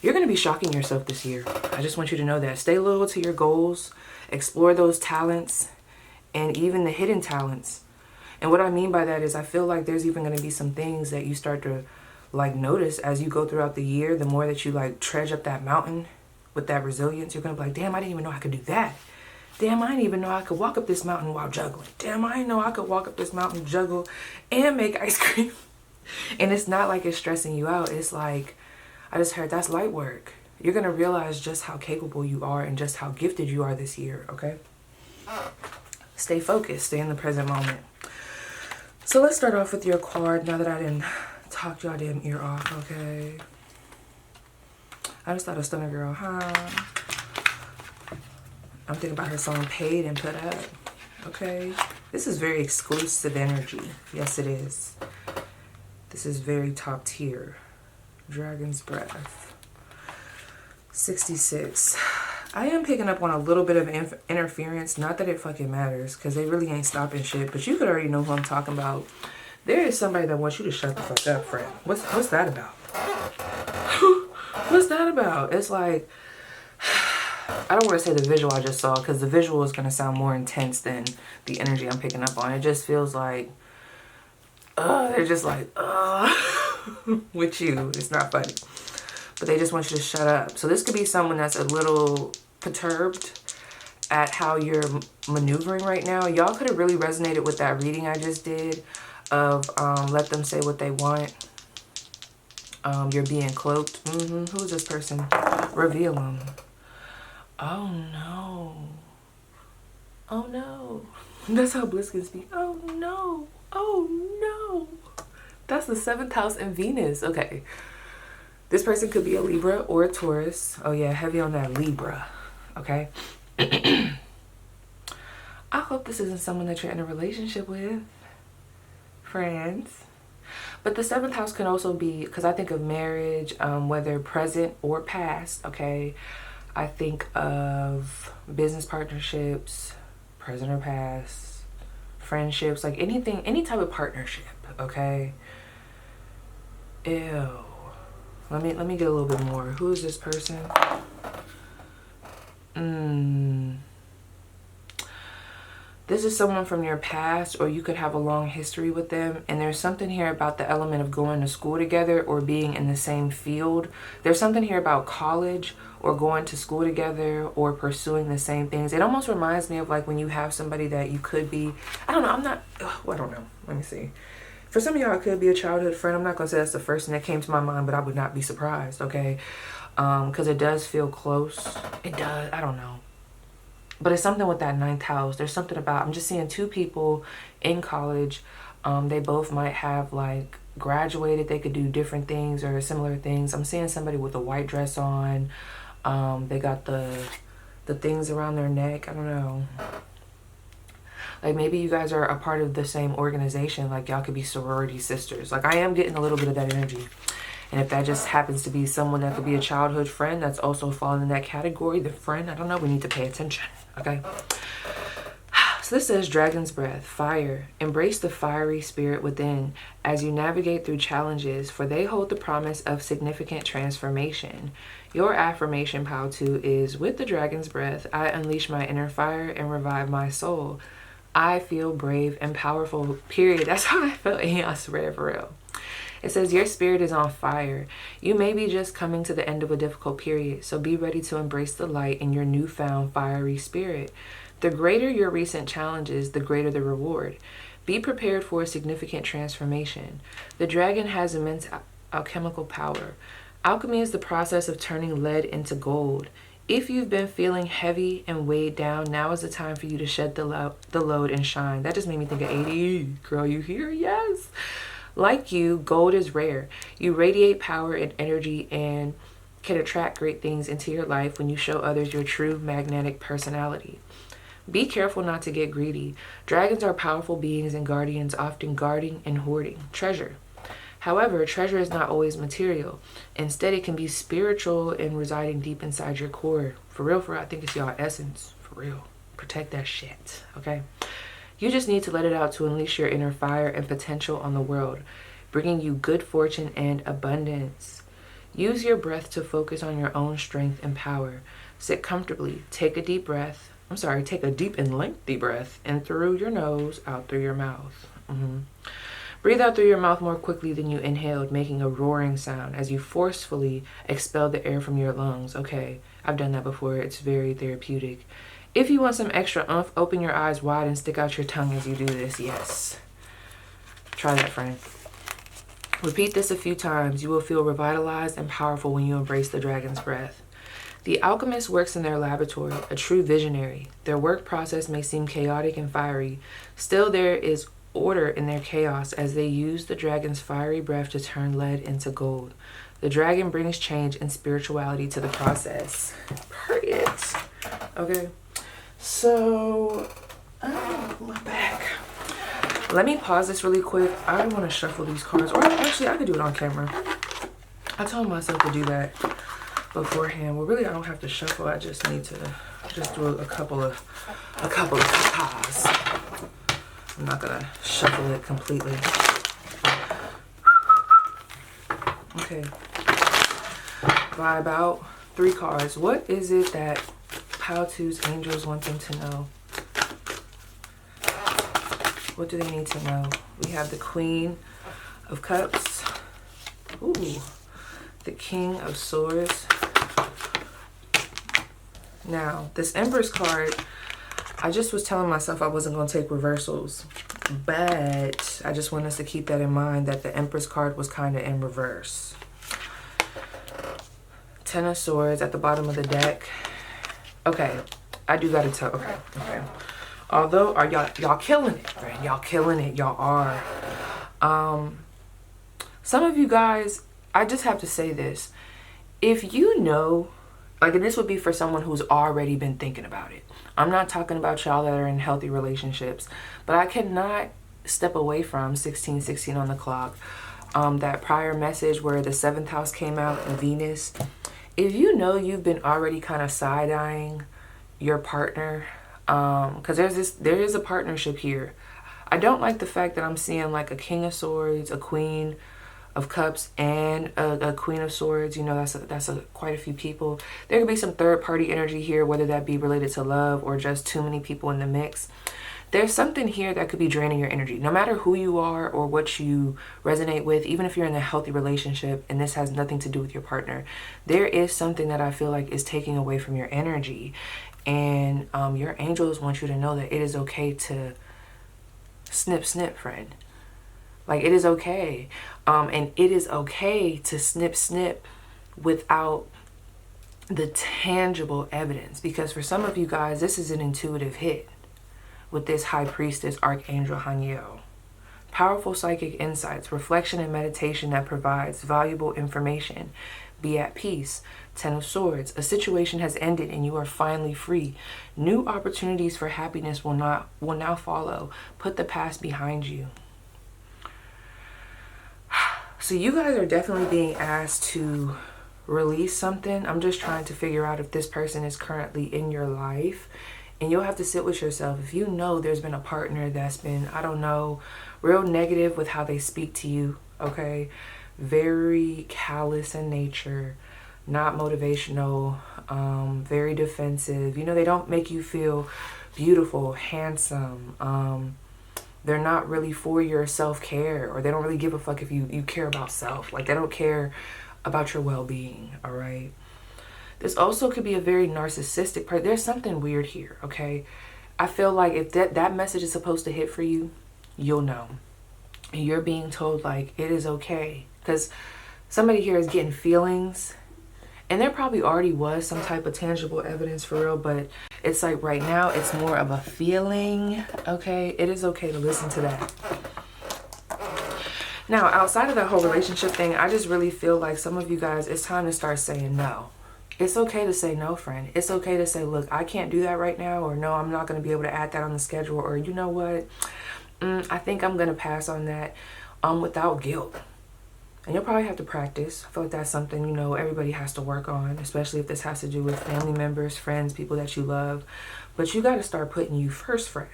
You're going to be shocking yourself this year. I just want you to know that. Stay loyal to your goals. Explore those talents and even the hidden talents. And what I mean by that is I feel like there's even going to be some things that you start to like notice as you go throughout the year. The more that you like trudge up that mountain with that resilience, you're going to be like, damn, I didn't even know I could do that. Damn, I didn't even know I could walk up this mountain while juggling. Damn, I didn't know I could walk up this mountain, juggle, and make ice cream. And it's not like it's stressing you out. It's like, I just heard that's light work. You're going to realize just how capable you are and just how gifted you are this year, okay? Stay focused. Stay in the present moment. So let's start off with your card now that I didn't talk y'all damn ear off, okay? I just thought of Stunner Girl, huh? I'm thinking about her song Paid and Put Up, okay? This is very exclusive energy. Yes, it is. This is very top tier. Dragon's Breath. 66. I am picking up on a little bit of interference. Not that it fucking matters, because they really ain't stopping shit. But you could already know who I'm talking about. There is somebody that wants you to shut the fuck up, friend. What's that about? What's that about? It's like, I don't want to say the visual I just saw, because the visual is going to sound more intense than the energy I'm picking up on. It just feels like, they're just like, with you. It's not funny. But they just want you to shut up. So this could be someone that's a little perturbed at how you're maneuvering right now. Y'all could have really resonated with that reading I just did of let them say what they want. You're being cloaked. Who's this person? Reveal them. Oh no. Oh no. That's how Bliss can speak. Oh no. Oh no. That's the 7th house in Venus. Okay. This person could be a Libra or a Taurus. Oh yeah, heavy on that Libra. Okay. I hope this isn't someone that you're in a relationship with. Friends. But the 7th house can also be, because I think of marriage, whether present or past, okay? I think of business partnerships, present or past, friendships, like anything, any type of partnership, okay? Ew. Let me get a little bit more. Who is this person? This is someone from your past, or you could have a long history with them. And there's something here about the element of going to school together or being in the same field. There's something here about college or going to school together or pursuing the same things. It almost reminds me of like when you have somebody that you could be, I don't know, I don't know. Let me see. For some of y'all, it could be a childhood friend. I'm not going to say that's the first thing that came to my mind, but I would not be surprised, okay? Because it does feel close. It does. I don't know. But it's something with that 9th house. There's something about, I'm just seeing 2 people in college. They both might have like graduated. They could do different things or similar things. I'm seeing somebody with a white dress on. They got the things around their neck. I don't know. Like maybe you guys are a part of the same organization. Like y'all could be sorority sisters. Like I am getting a little bit of that energy. And if that just happens to be someone that could be a childhood friend that's also falling in that category, the friend, I don't know, we need to pay attention, okay? So this says Dragon's Breath, fire. Embrace the fiery spirit within as you navigate through challenges, for they hold the promise of significant transformation. Your affirmation, Pile 2, is, with the Dragon's Breath, I unleash my inner fire and revive my soul. I feel brave and powerful, period. That's how I felt in y'all's spread for real. It says your spirit is on fire. You may be just coming to the end of a difficult period, so be ready to embrace the light in your newfound fiery spirit. The greater your recent challenges, the greater the reward. Be prepared for a significant transformation. The dragon has immense alchemical power. Alchemy is the process of turning lead into gold. If you've been feeling heavy and weighed down, now is the time for you to shed the load and shine. That just made me think of 80. Girl, you here? Yes. Like you, gold is rare. You radiate power and energy and can attract great things into your life when you show others your true magnetic personality. Be careful not to get greedy. Dragons are powerful beings and guardians, often guarding and hoarding treasure. However, treasure is not always material. Instead, it can be spiritual and residing deep inside your core. For real, I think it's y'all essence. For real. Protect that shit, okay? You just need to let it out to unleash your inner fire and potential on the world, bringing you good fortune and abundance. Use your breath to focus on your own strength and power. Sit comfortably. Take a deep and lengthy breath in through your nose, out through your mouth. Breathe out through your mouth more quickly than you inhaled, making a roaring sound as you forcefully expel the air from your lungs. Okay, I've done that before. It's very therapeutic. If you want some extra oomph, open your eyes wide and stick out your tongue as you do this. Yes. Try that, friend. Repeat this a few times. You will feel revitalized and powerful when you embrace the dragon's breath. The alchemist works in their laboratory, a true visionary. Their work process may seem chaotic and fiery. Still, there is order in their chaos as they use the dragon's fiery breath to turn lead into gold. The dragon brings change and spirituality to the process. Period. Okay. So, my back. Let me pause this really quick. I want to shuffle these cards. Or actually, I could do it on camera. I told myself to do that beforehand. Well, really, I don't have to shuffle. I just need to just do a couple of papas. I'm not going to shuffle it completely. Okay. By about 3 cards. What is it that Pile 2's angels want them to know? What do they need to know? We have the Queen of Cups. Ooh. The King of Swords. Now, this Empress card, I just was telling myself I wasn't going to take reversals, but I just want us to keep that in mind, that the Empress card was kind of in reverse. Ten of Swords at the bottom of the deck. Okay, I do got to tell. Okay, okay. Although, are y'all killing it, right? Y'all killing it. Y'all are. Some of you guys, I just have to say this. If you know, like, and this would be for someone who's already been thinking about it. I'm not talking about y'all that are in healthy relationships, but I cannot step away from 1616 on the clock. That prior message where the 7th house came out and Venus. If you know you've been already kind of side-eyeing your partner, because there is a partnership here. I don't like the fact that I'm seeing like a King of Swords, a Queen of Cups, and a Queen of Swords. You know, that's quite a few people. There could be some third-party energy here, whether that be related to love or just too many people in the mix. There's something here that could be draining your energy. No matter who you are or what you resonate with, even if you're in a healthy relationship and this has nothing to do with your partner, there is something that I feel like is taking away from your energy. And your angels want you to know that it is okay to snip, snip, friend. Like, it is okay. And it is okay to snip, snip without the tangible evidence. Because for some of you guys, this is an intuitive hit with this High Priestess, Archangel Haniel. Powerful psychic insights, reflection and meditation that provides valuable information. Be at peace. Ten of Swords. A situation has ended and you are finally free. New opportunities for happiness will now follow. Put the past behind you. So you guys are definitely being asked to release something. I'm just trying to figure out if this person is currently in your life. And you'll have to sit with yourself. If you know there's been a partner that's been, I don't know, real negative with how they speak to you, okay? Very callous in nature, not motivational, very defensive. You know, they don't make you feel beautiful, handsome. They're not really for your self-care, or they don't really give a fuck if you care about self. Like, they don't care about your well-being, all right? This also could be a very narcissistic person. There's something weird here, okay? I feel like if that message is supposed to hit for you, you'll know. And you're being told, like, it is okay. Because somebody here is getting feelings. And there probably already was some type of tangible evidence for real, but it's like right now it's more of a feeling, okay? It is okay to listen to that. Now, outside of that whole relationship thing, I just really feel like some of you guys, it's time to start saying no. It's okay to say no, friend. It's okay to say, look, I can't do that right now, or no, I'm not going to be able to add that on the schedule, or you know what, I think I'm going to pass on that without guilt. And you'll probably have to practice. I feel like that's something, you know, everybody has to work on, especially if this has to do with family members, friends, people that you love. But you got to start putting you first, friend.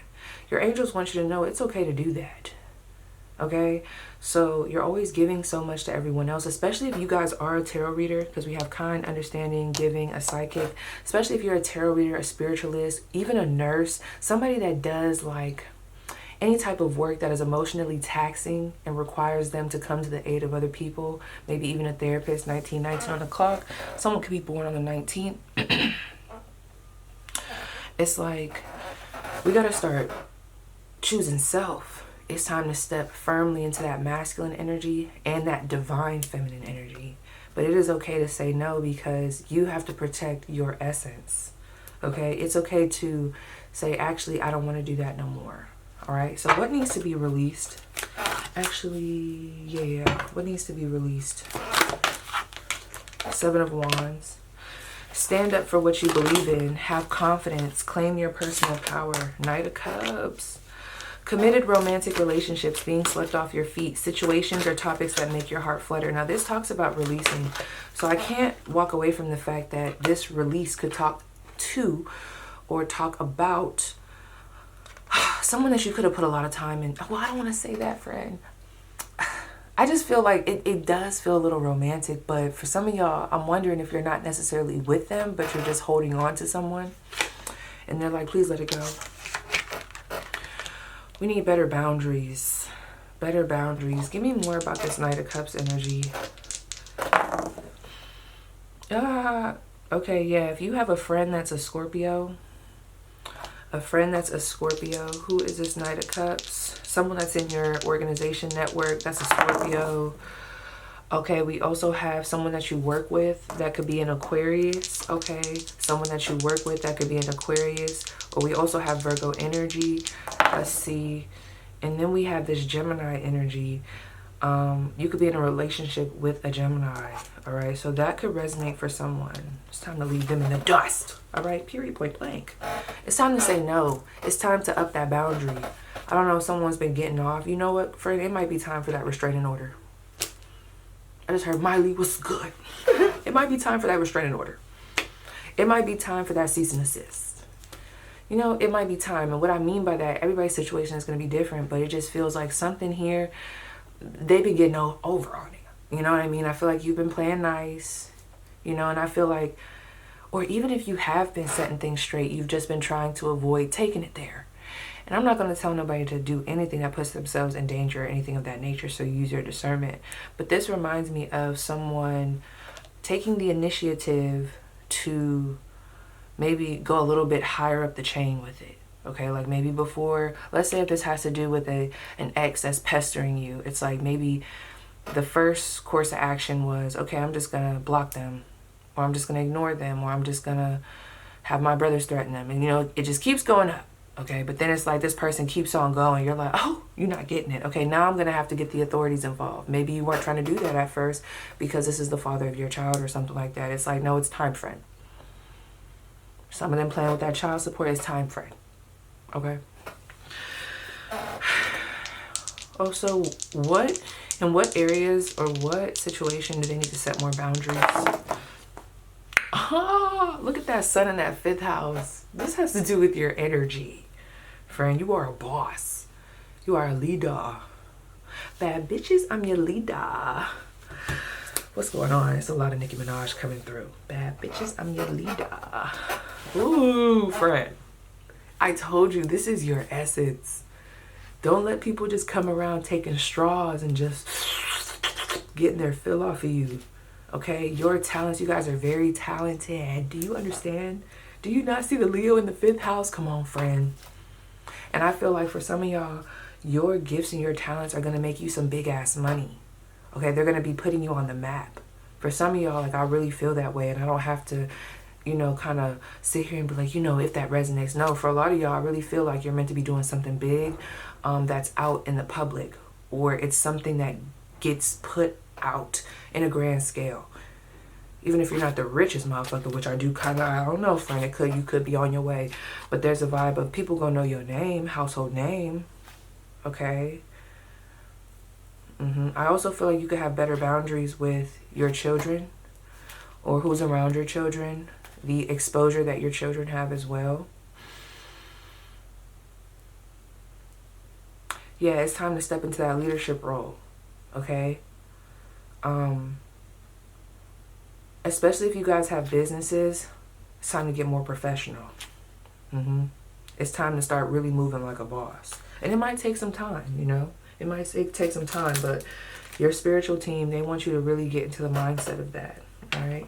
Your angels want you to know it's okay to do that. Okay? So you're always giving so much to everyone else, especially if you guys are a tarot reader, because we have kind, understanding, giving, a psychic. Especially if you're a tarot reader, a spiritualist, even a nurse, somebody that does like any type of work that is emotionally taxing and requires them to come to the aid of other people, maybe even a therapist. 1919 on the clock. Someone could be born on the 19th. It's like, we got to start choosing self. It's time to step firmly into that masculine energy and that divine feminine energy. But it is okay to say no, because you have to protect your essence. Okay? It's okay to say, actually, I don't want to do that no more. All right, so what needs to be released? Actually, yeah, what needs to be released? Seven of Wands. Stand up for what you believe in. Have confidence. Claim your personal power. Knight of Cups. Committed romantic relationships being swept off your feet. Situations or topics that make your heart flutter. Now, this talks about releasing. So I can't walk away from the fact that this release could talk to or talk about someone that you could have put a lot of time in. Well, I don't want to say that, friend. I just feel like it does feel a little romantic, but for some of y'all, I'm wondering if you're not necessarily with them, but you're just holding on to someone. And they're like, please let it go. We need better boundaries. Better boundaries. Give me more about this Knight of Cups energy. Okay, yeah, if you have a friend that's a Scorpio, A friend that's a Scorpio. Who is this Knight of Cups? Someone that's in your organization network. That's a Scorpio. Okay, we also have someone that you work with. That could be an Aquarius. Okay, someone that you work with. That could be an Aquarius. Or we also have Virgo energy. Let's see. And then we have this Gemini energy. You could be in a relationship with a Gemini. All right, so that could resonate for someone. It's time to leave them in the dust. All right, period, point blank. It's time to say no. It's time to up that boundary. I don't know if someone's been getting off. You know what, friend? It might be time for that restraining order. I just heard Miley was good. It might be time for that restraining order. It might be time for that cease and desist. You know, it might be time. And what I mean by that, everybody's situation is going to be different, but it just feels like something here, they've been getting over on it. You know what I mean? I feel like you've been playing nice, you know, and I feel like, or even if you have been setting things straight, you've just been trying to avoid taking it there. And I'm not going to tell nobody to do anything that puts themselves in danger or anything of that nature, so use your discernment. But this reminds me of someone taking the initiative to maybe go a little bit higher up the chain with it. Okay, like maybe before, let's say if this has to do with an ex that's pestering you, it's like maybe the first course of action was, okay, I'm just going to block them, or I'm just going to ignore them, or I'm just going to have my brothers threaten them. And, you know, it just keeps going up. Okay, but then it's like this person keeps on going. You're like, oh, you're not getting it. Okay, now I'm going to have to get the authorities involved. Maybe you weren't trying to do that at first because this is the father of your child or something like that. It's like, no, it's time, friend. Some of them playing with that child support is time, friend. Okay. Also, in what areas or what situation do they need to set more boundaries? Ah, look at that sun in that 5th house. This has to do with your energy. Friend, you are a boss. You are a leader. Bad bitches, I'm your leader. What's going on? It's a lot of Nicki Minaj coming through. Bad bitches, I'm your leader. Ooh, friend. I told you, this is your essence. Don't let people just come around taking straws and just getting their fill off of you. Okay? Your talents, you guys are very talented. Do you understand? Do you not see the Leo in the 5th house? Come on, friend. And I feel like for some of y'all, your gifts and your talents are going to make you some big ass money. Okay? They're going to be putting you on the map. For some of y'all, like, I really feel that way, and I don't have to, you know, kind of sit here and be like, you know, if that resonates. No, for a lot of y'all, I really feel like you're meant to be doing something big that's out in the public, or it's something that gets put out in a grand scale. Even if you're not the richest motherfucker, which I do kind of, I don't know, friend, you could be on your way. But there's a vibe of people gonna know your name, household name. Okay? I also feel like you could have better boundaries with your children or who's around your children, the exposure that your children have as well. Yeah, it's time to step into that leadership role. Okay? Especially if you guys have businesses, it's time to get more professional. It's time to start really moving like a boss. And it might take some time, you know? It might take some time, but your spiritual team, they want you to really get into the mindset of that. All right?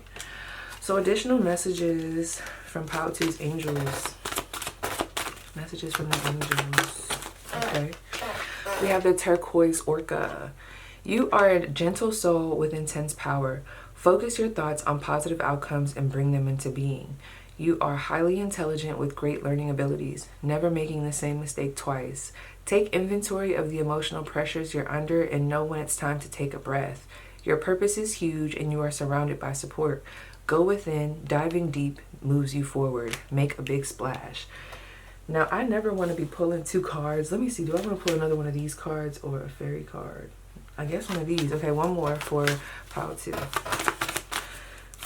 So additional messages from Powhatu's angels. Messages from the angels. Okay? We have the turquoise orca. You are a gentle soul with intense power. Focus your thoughts on positive outcomes and bring them into being. You are highly intelligent with great learning abilities, never making the same mistake twice. Take inventory of the emotional pressures you're under and know when it's time to take a breath. Your purpose is huge and you are surrounded by support. Go within, diving deep moves you forward. Make a big splash. Now, I never want to be pulling 2 cards. Let me see. Do I want to pull another one of these cards or a fairy card? I guess one of these. Okay, one more for Powhatu.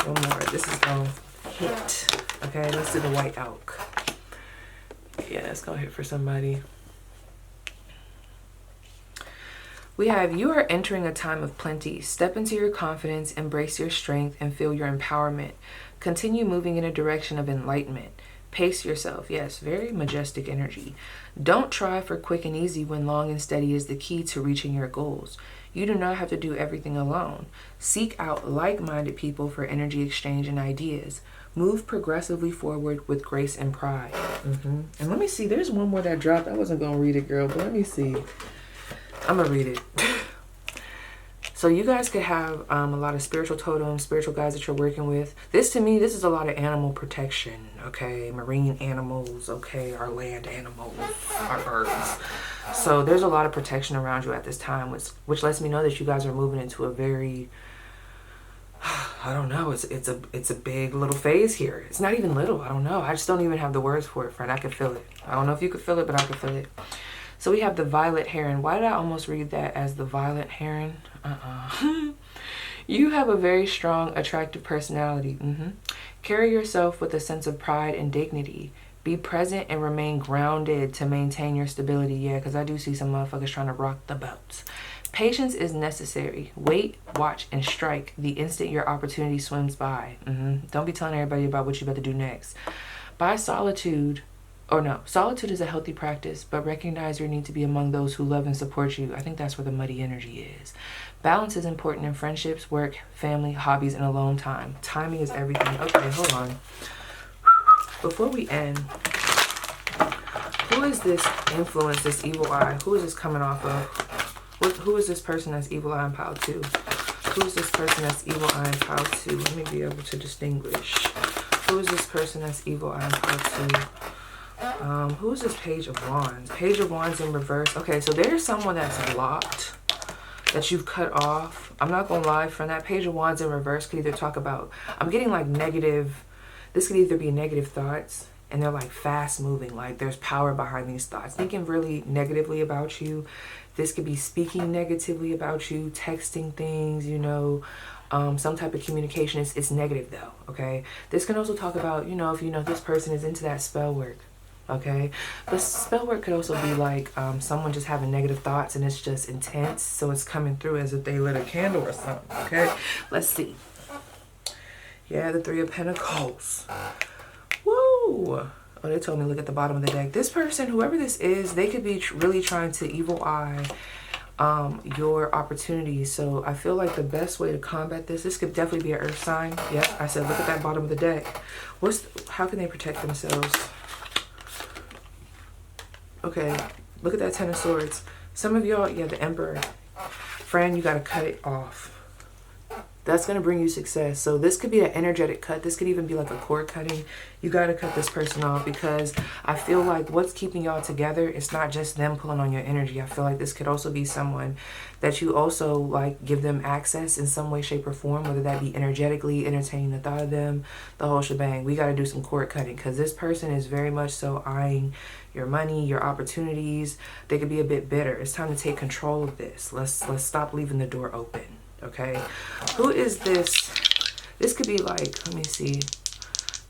One more. This is going to hit. Okay, let's do the white elk. Yeah, it's going to hit for somebody. We have, you are entering a time of plenty. Step into your confidence, embrace your strength, and feel your empowerment. Continue moving in a direction of enlightenment. Pace yourself. Yes, very majestic energy. Don't try for quick and easy when long and steady is the key to reaching your goals. You do not have to do everything alone. Seek out like-minded people for energy exchange and ideas. Move progressively forward with grace and pride. And let me see, there's one more that dropped. I wasn't going to read it, girl, but let me see. I'm going to read it. So you guys could have a lot of spiritual totems, spiritual guides that you're working with. This, to me, this is a lot of animal protection, okay? Marine animals, okay? Our land animals, our birds. So there's a lot of protection around you at this time, which lets me know that you guys are moving into a very, I don't know, it's a big little phase here. It's not even little, I don't know. I just don't even have the words for it, friend. I can feel it. I don't know if you could feel it, but I can feel it. So we have the violet heron. Why did I almost read that as the violet heron? You have a very strong, attractive personality. Carry yourself with a sense of pride and dignity. Be present and remain grounded to maintain your stability. Yeah, because I do see some motherfuckers trying to rock the boat. Patience is necessary. Wait, watch, and strike the instant your opportunity swims by. Don't be telling everybody about what you're about to do next. By solitude, solitude is a healthy practice, but recognize your need to be among those who love and support you. I think that's where the muddy energy is. Balance is important in friendships, work, family, hobbies, and alone time. Timing is everything. Okay, hold on. Before we end, who is this influence, this evil eye? Who is this coming off of? Who is this person that's evil eye and pile 2? Who is this person that's evil eye and pile 2? Let me be able to distinguish. Who is this person that's evil eye and pile 2? Who is this Page of Wands? Page of Wands in reverse. Okay, so there's someone that's blocked, that you've cut off. I'm not gonna lie, from that Page of Wands in reverse could either talk about, I'm getting like negative, this could either be negative thoughts, and they're like fast moving, like there's power behind these thoughts, thinking really negatively about you. This could be speaking negatively about you, texting things, you know, some type of communication. It's negative though, okay? This can also talk about, you know, if you know this person is into that spell work, okay? But spell work could also be like someone just having negative thoughts and it's just intense, so it's coming through as if they lit a candle or something, okay? Let's see. Yeah, the Three of Pentacles. Woo! Oh, they told me look at the bottom of the deck. This person, whoever this is, they could be really trying to evil eye your opportunities. So I feel like the best way to combat this could definitely be an earth sign. Yep, I said look at that bottom of the deck. How can they protect themselves? Okay, look at that Ten of Swords. Some of y'all, yeah, the Emperor. Friend, you got to cut it off. That's going to bring you success. So this could be an energetic cut. This could even be like a cord cutting. You got to cut this person off, because I feel like what's keeping y'all together, it's not just them pulling on your energy. I feel like this could also be someone that you also like give them access in some way, shape, or form, whether that be energetically, entertaining the thought of them, the whole shebang. We got to do some cord cutting, because this person is very much so eyeing your money, your opportunities. They could be a bit bitter. It's time to take control of this. Let's stop leaving the door open. Okay, who is this? This could be like, let me see.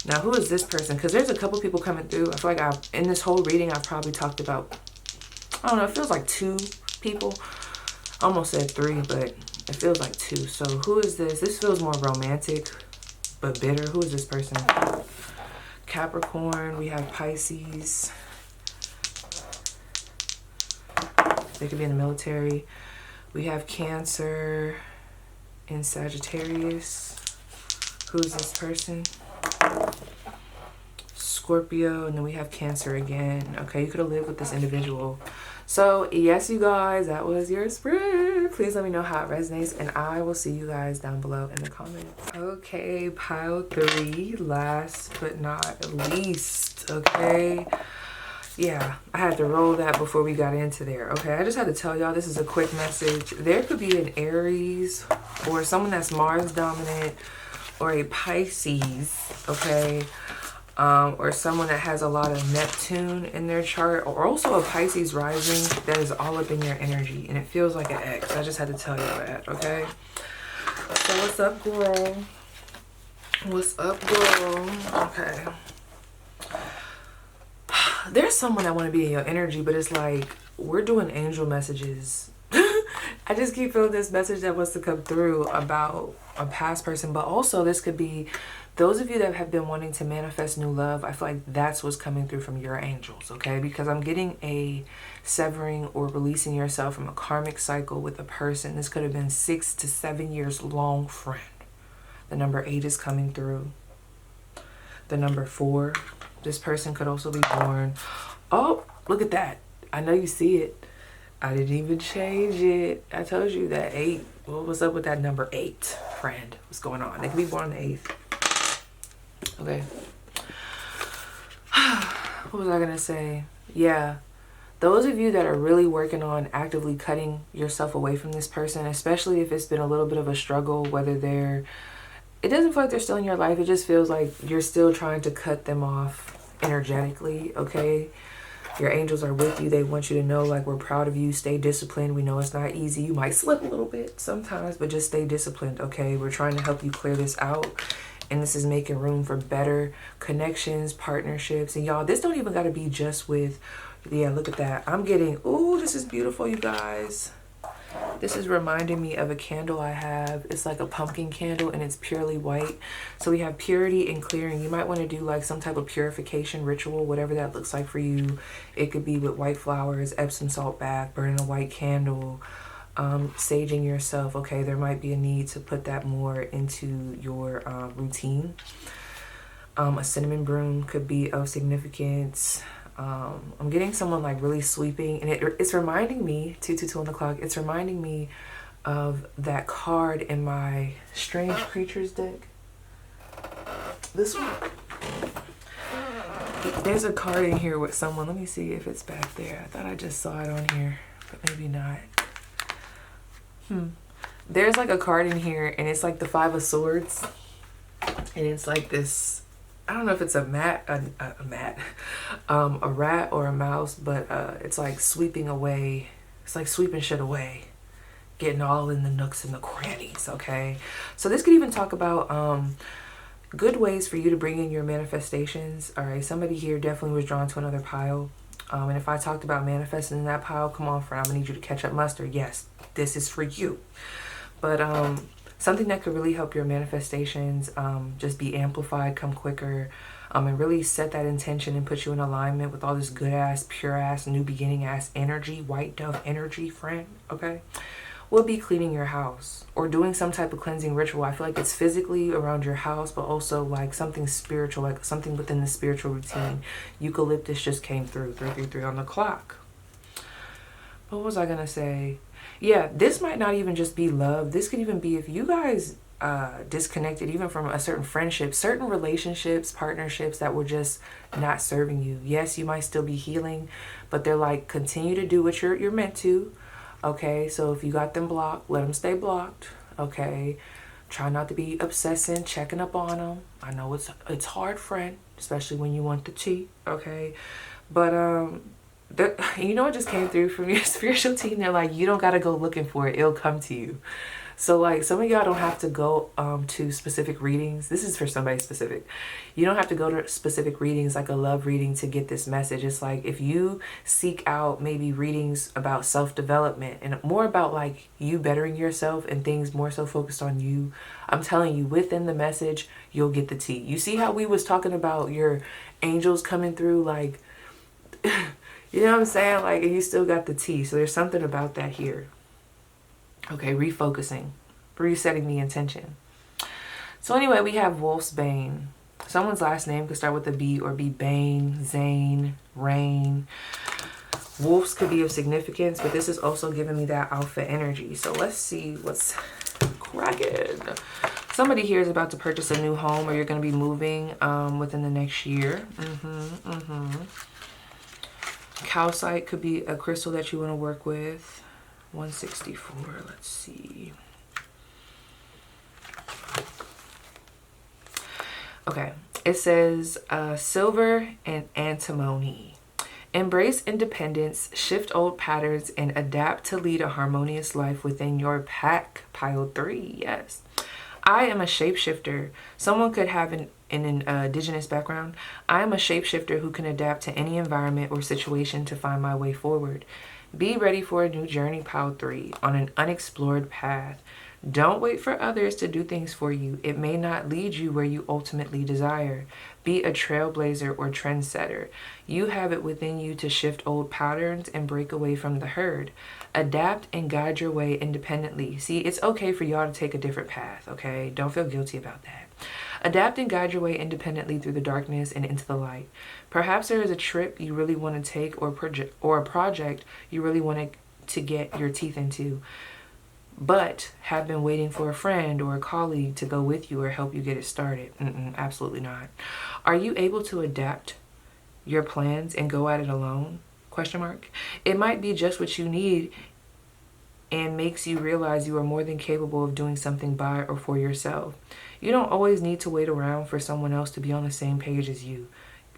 Now, who is this person? Because there's a couple people coming through. I feel like in this whole reading, I've probably talked about, I don't know, it feels like 2 people. I almost said 3, but it feels like 2. So who is this? This feels more romantic, but bitter. Who is this person? Capricorn. We have Pisces. They could be in the military. We have Cancer in Sagittarius. Who's this person? Scorpio, and then we have Cancer again. Okay, you could have lived with this individual. So yes, you guys, that was your spread. Please let me know how it resonates, and I will see you guys down below in the comments. Okay, pile 3, last but not least. Okay, yeah, I had to roll that before we got into there. Okay, I just had to tell y'all this is a quick message. There could be an Aries or someone that's Mars dominant, or a Pisces, okay, or someone that has a lot of Neptune in their chart, or also a Pisces rising that is all up in your energy, and it feels like an X. I just had to tell y'all that, okay? So what's up, girl? What's up, girl? Okay. There's someone that want to be in your energy, but it's like we're doing angel messages. I just keep feeling this message that wants to come through about a past person, but also this could be those of you that have been wanting to manifest new love. I feel like that's what's coming through from your angels, okay? Because I'm getting a severing or releasing yourself from a karmic cycle with a person. This could have been 6 to 7 years long, friend. The number 8 is coming through. The number 4. This person could also be born. Oh, look at that. I know you see it. I didn't even change it. I told you that 8. What was up with that number 8, friend? What's going on? They could be born on the 8th. Okay. What was I going to say? Yeah. Those of you that are really working on actively cutting yourself away from this person, especially if it's been a little bit of a struggle, whether they're... It doesn't feel like they're still in your life. It just feels like you're still trying to cut them off energetically, okay? Your angels are with you. They want you to know, like, we're proud of you. Stay disciplined. We know it's not easy. You might slip a little bit sometimes, but just stay disciplined, okay? We're trying to help you clear this out. And this is making room for better connections, partnerships. And y'all, this don't even got to be just with, yeah, look at that. I'm getting, ooh, this is beautiful, you guys. This is reminding me of a candle I have. It's like a pumpkin candle and it's purely white. So we have purity and clearing. You might want to do like some type of purification ritual, whatever that looks like for you. It could be with white flowers, Epsom salt bath, burning a white candle, saging yourself. Okay, there might be a need to put that more into your routine. A cinnamon broom could be of significance. I'm getting someone like really sweeping, and it's reminding me, 222 on the clock, it's reminding me of that card in my Strange Creatures deck. This one. There's a card in here with someone. Let me see if it's back there. I thought I just saw it on here, but maybe not. There's like a card in here, and it's like the 5 of Swords, and it's like this, I don't know if it's a rat or a mouse, but it's like sweeping away. It's like sweeping shit away, getting all in the nooks and the crannies, okay? So this could even talk about good ways for you to bring in your manifestations. All right, somebody here definitely was drawn to another pile. And if I talked about manifesting in that pile, come on, friend, I'm gonna need you to catch up mustard. Yes, this is for you. But something that could really help your manifestations just be amplified, come quicker, and really set that intention and put you in alignment with all this good ass, pure ass, new beginning ass energy, white dove energy, friend, okay? Will be cleaning your house or doing some type of cleansing ritual. I feel like it's physically around your house, but also like something spiritual, like something within the spiritual routine. Eucalyptus just came through, 333 on the clock. What was I gonna say? Yeah, this might not even just be love. This could even be if you guys disconnected even from a certain friendship, certain relationships, partnerships that were just not serving you. Yes, you might still be healing, but they're like, continue to do what you're meant to. Okay, so if you got them blocked, let them stay blocked. Okay, try not to be obsessing, checking up on them. I know it's hard, friend, especially when you want the tea. Okay, but you know what just came through from your spiritual team? They're like, you don't got to go looking for it. It'll come to you. So like some of y'all don't have to go to specific readings. This is for somebody specific. You don't have to go to specific readings like a love reading to get this message. It's like if you seek out maybe readings about self-development and more about like you bettering yourself and things more so focused on you, I'm telling you, within the message, you'll get the tea. You see how we was talking about your angels coming through, like, you know what I'm saying? Like, and you still got the tea. So there's something about that here. Okay, refocusing, resetting the intention. So anyway, we have Wolf's Bane. Someone's last name could start with a B or be Bane, Zane, Rain. Wolves could be of significance, but this is also giving me that alpha energy. So let's see what's cracking. Somebody here is about to purchase a new home, or you're going to be moving within the next year. Calcite could be a crystal that you want to work with. 164, let's see. Okay, it says silver and antimony. Embrace independence, shift old patterns, and adapt to lead a harmonious life within your pack. Pile 3, yes. I am a shapeshifter. Someone could have an indigenous background. I am a shapeshifter who can adapt to any environment or situation to find my way forward. Be ready for a new journey, Pile 3, on an unexplored path. Don't wait for others to do things for you. It may not lead you where you ultimately desire. Be a trailblazer or trendsetter. You have it within you to shift old patterns and break away from the herd. Adapt and guide your way independently. See, it's okay for y'all to take a different path, okay? Don't feel guilty about that. Adapt and guide your way independently through the darkness and into the light. Perhaps there is a trip you really want to take, or a project you really want to get your teeth into, but have been waiting for a friend or a colleague to go with you or help you get it started. Absolutely not. Are you able to adapt your plans and go at it alone? Question mark. It might be just what you need and makes you realize you are more than capable of doing something by or for yourself. You don't always need to wait around for someone else to be on the same page as you.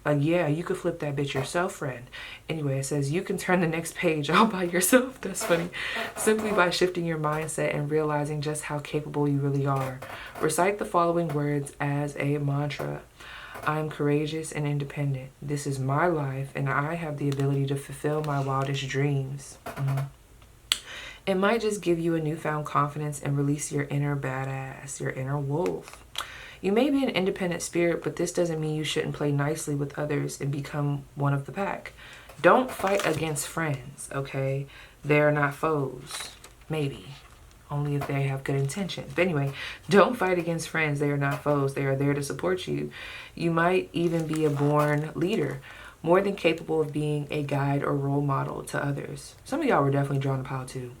Yeah, you could flip that bitch yourself, friend. Anyway, it says you can turn the next page all by yourself. That's funny. Simply by shifting your mindset and realizing just how capable you really are. Recite the following words as a mantra. I am courageous and independent. This is my life, and I have the ability to fulfill my wildest dreams. It might just give you a newfound confidence and release your inner badass, your inner wolf. You may be an independent spirit, but this doesn't mean you shouldn't play nicely with others and become one of the pack. Don't fight against friends, okay? They're not foes. Maybe. Only if they have good intentions. But anyway, don't fight against friends. They are not foes. They are there to support you. You might even be a born leader, more than capable of being a guide or role model to others. Some of y'all were definitely drawn to Pile 2.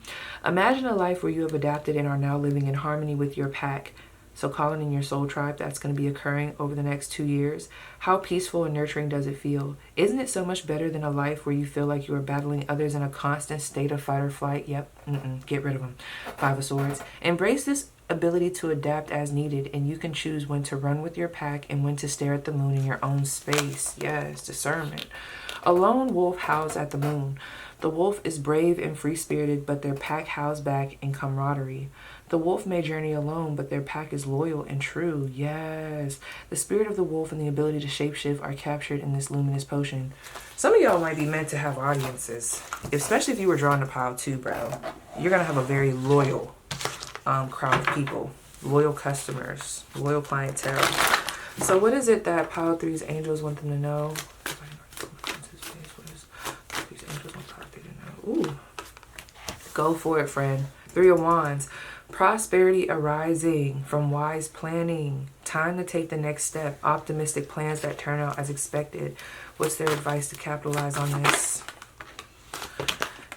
Imagine a life where you have adapted and are now living in harmony with your pack. So calling in your soul tribe, that's going to be occurring over the next 2 years. How peaceful and nurturing does it feel? Isn't it so much better than a life where you feel like you are battling others in a constant state of fight or flight? Yep. Get rid of them. 5 of Swords. Embrace this ability to adapt as needed, and you can choose when to run with your pack and when to stare at the moon in your own space. Yes, discernment. A lone wolf howls at the moon. The wolf is brave and free-spirited, but their pack howls back in camaraderie. The wolf may journey alone, but their pack is loyal and true. Yes. The spirit of the wolf and the ability to shapeshift are captured in this luminous potion. Some of y'all might be meant to have audiences, especially if you were drawn to Pile 2, bro. You're going to have a very loyal crowd of people. Loyal customers. Loyal clientele. So what is it that Pile 3's angels want them to know? Ooh. Go for it, friend. 3 of Wands. Prosperity arising from wise planning. Time to take the next step. Optimistic plans that turn out as expected. What's their advice to capitalize on this?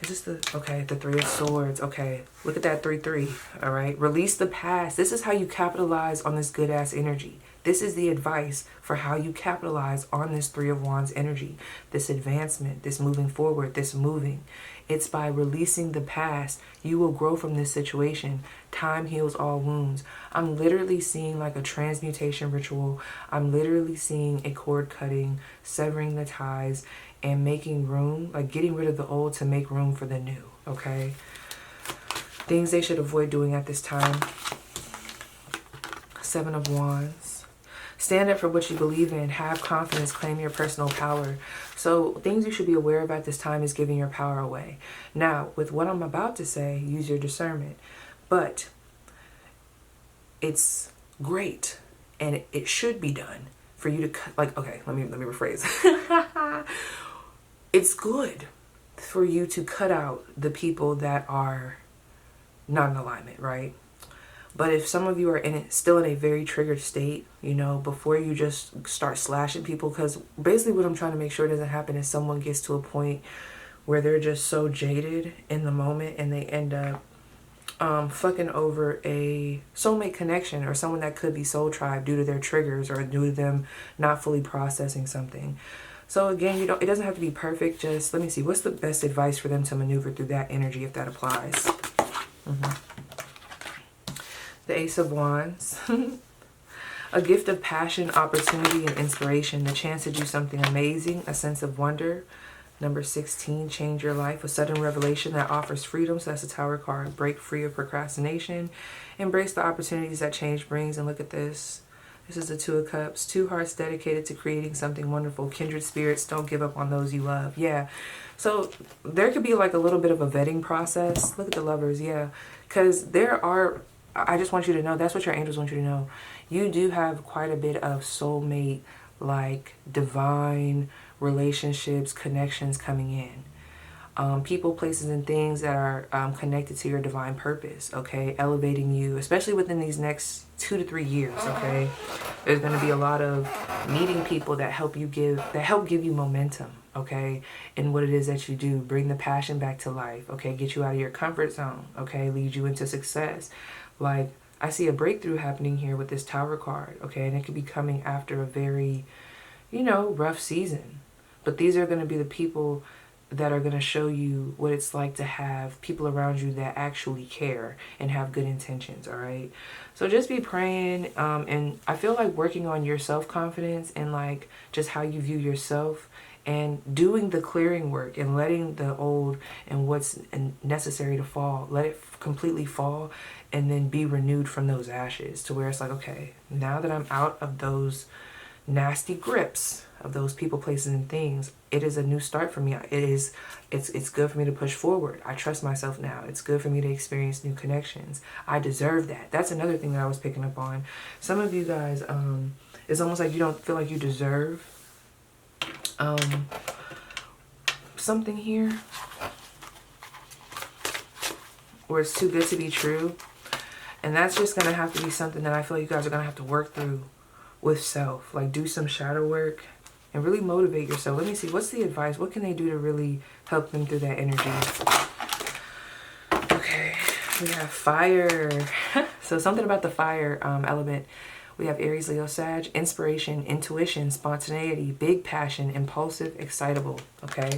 Is this the... Okay, the 3 of Swords. Okay, look at that 3-3. All right, release the past. This is how you capitalize on this good-ass energy. This is the advice for how you capitalize on this 3 of Wands energy. This advancement, this moving forward, this moving. It's by releasing the past. You will grow from this situation. Time heals all wounds. I'm literally seeing like a transmutation ritual. I'm literally seeing a cord cutting, severing the ties, and making room, like getting rid of the old to make room for the new, okay? Things they should avoid doing at this time. 7 of Wands. Stand up for what you believe in. Have confidence. Claim your personal power. So things you should be aware of at this time is giving your power away. Now, with what I'm about to say, use your discernment. But it's great, and it should be done for you to cut. Like, okay, let me rephrase. It's good for you to cut out the people that are not in alignment, right? But if some of you are still in a very triggered state, you know, before you just start slashing people, because basically what I'm trying to make sure doesn't happen is someone gets to a point where they're just so jaded in the moment and they end up fucking over a soulmate connection or someone that could be soul tribe due to their triggers or due to them not fully processing something. So again, it doesn't have to be perfect. Just let me see, what's the best advice for them to maneuver through that energy if that applies? The Ace of Wands. A gift of passion, opportunity, and inspiration. The chance to do something amazing. A sense of wonder. Number 16, change your life. A sudden revelation that offers freedom. So that's a Tower card. Break free of procrastination. Embrace the opportunities that change brings. And look at this. This is the Two of Cups. Two hearts dedicated to creating something wonderful. Kindred spirits, don't give up on those you love. Yeah. So there could be like a little bit of a vetting process. Look at the Lovers. Yeah. Because there are, I just want you to know, that's what your angels want you to know. You do have quite a bit of soulmate, like divine relationships, connections coming in. People, places, and things that are connected to your divine purpose, okay? Elevating you, especially within these next 2 to 3 years, okay? There's going to be a lot of meeting people that help give you momentum, okay? In what it is that you do. Bring the passion back to life, okay? Get you out of your comfort zone, okay? Lead you into success. Like, I see a breakthrough happening here with this Tower card, okay? And it could be coming after a very, you know, rough season. But these are going to be the people that are going to show you what it's like to have people around you that actually care and have good intentions, all right? So just be praying, and I feel like working on your self-confidence and like just how you view yourself and doing the clearing work and letting the old and what's necessary to fall, let it completely fall, and then be renewed from those ashes to where it's like, okay, now that I'm out of those nasty grips of those people, places, and things, it is a new start for me. It's good for me to push forward. I trust myself now. It's good for me to experience new connections. I deserve that. That's another thing that I was picking up on. Some of you guys, it's almost like you don't feel like you deserve something here, or it's too good to be true. And that's just gonna have to be something that I feel like you guys are gonna have to work through with self. Like, do some shadow work and really motivate yourself. Let me see, what's the advice? What can they do to really help them through that energy? Okay, we have fire. So something about the fire element. We have Aries, Leo, Sag, inspiration, intuition, spontaneity, big passion, impulsive, excitable, okay?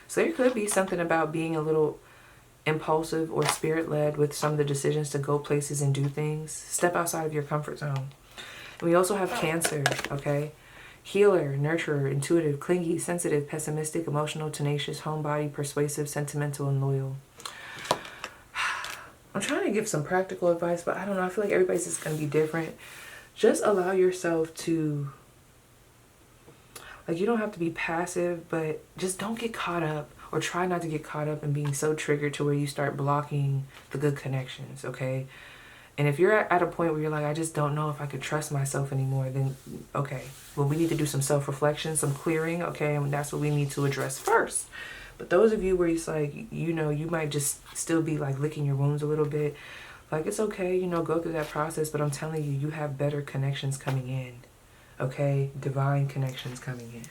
So there could be something about being a little impulsive or spirit-led with some of the decisions to go places and do things. Step outside of your comfort zone. And we also have Cancer, okay? Healer, nurturer, intuitive, clingy, sensitive, pessimistic, emotional, tenacious, homebody, persuasive, sentimental, and loyal. I'm trying to give some practical advice, but I don't know. I feel like everybody's just going to be different. Just allow yourself to, like, you don't have to be passive, but just don't get caught up, or try not to get caught up in being so triggered to where you start blocking the good connections, okay? And if you're at a point where you're like, I just don't know if I could trust myself anymore, then okay, well, we need to do some self-reflection, some clearing, okay? And that's what we need to address first. But those of you where it's like, you know, you might just still be like licking your wounds a little bit, like, it's okay, you know, go through that process. But I'm telling you, you have better connections coming in, okay? Divine connections coming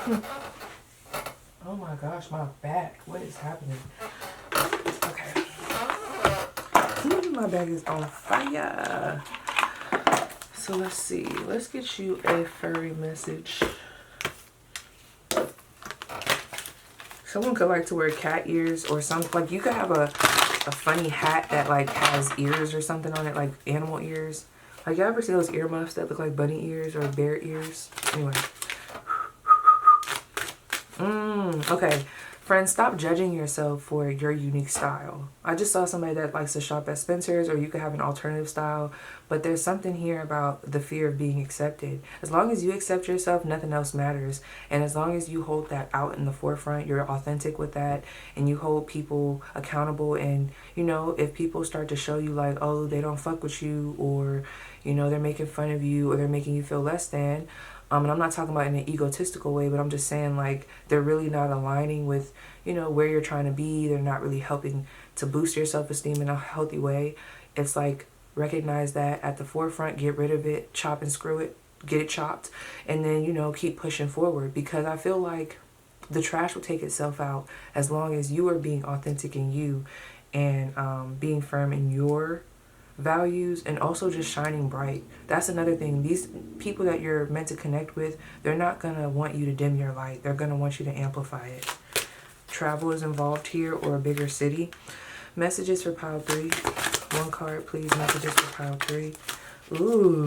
in. Oh my gosh, my back. What is happening? Okay. My bag is on fire. So let's see. Let's get you a furry message. Someone could like to wear cat ears or something. Like, you could have a funny hat that like has ears or something on it, like animal ears. Like, you ever see those earmuffs that look like bunny ears or bear ears? Anyway. Okay. Friends, stop judging yourself for your unique style. I just saw somebody that likes to shop at Spencer's, or you could have an alternative style, but there's something here about the fear of being accepted. As long as you accept yourself, nothing else matters. And as long as you hold that out in the forefront, you're authentic with that, and you hold people accountable. And, you know, if people start to show you like, oh, they don't fuck with you, or, you know, they're making fun of you, or they're making you feel less than, and I'm not talking about in an egotistical way, but I'm just saying, like, they're really not aligning with, you know, where you're trying to be. They're not really helping to boost your self-esteem in a healthy way. It's like, recognize that at the forefront, get rid of it, chop and screw it, get it chopped, and then, you know, keep pushing forward. Because I feel like the trash will take itself out as long as you are being authentic in you, and being firm in your values, and also just shining bright. That's another thing. These people that you're meant to connect with, they're not gonna want you to dim your light. They're gonna want you to amplify it. Travel is involved here, or a bigger city. Messages for pile 3. One card, please. Messages for pile 3. Ooh,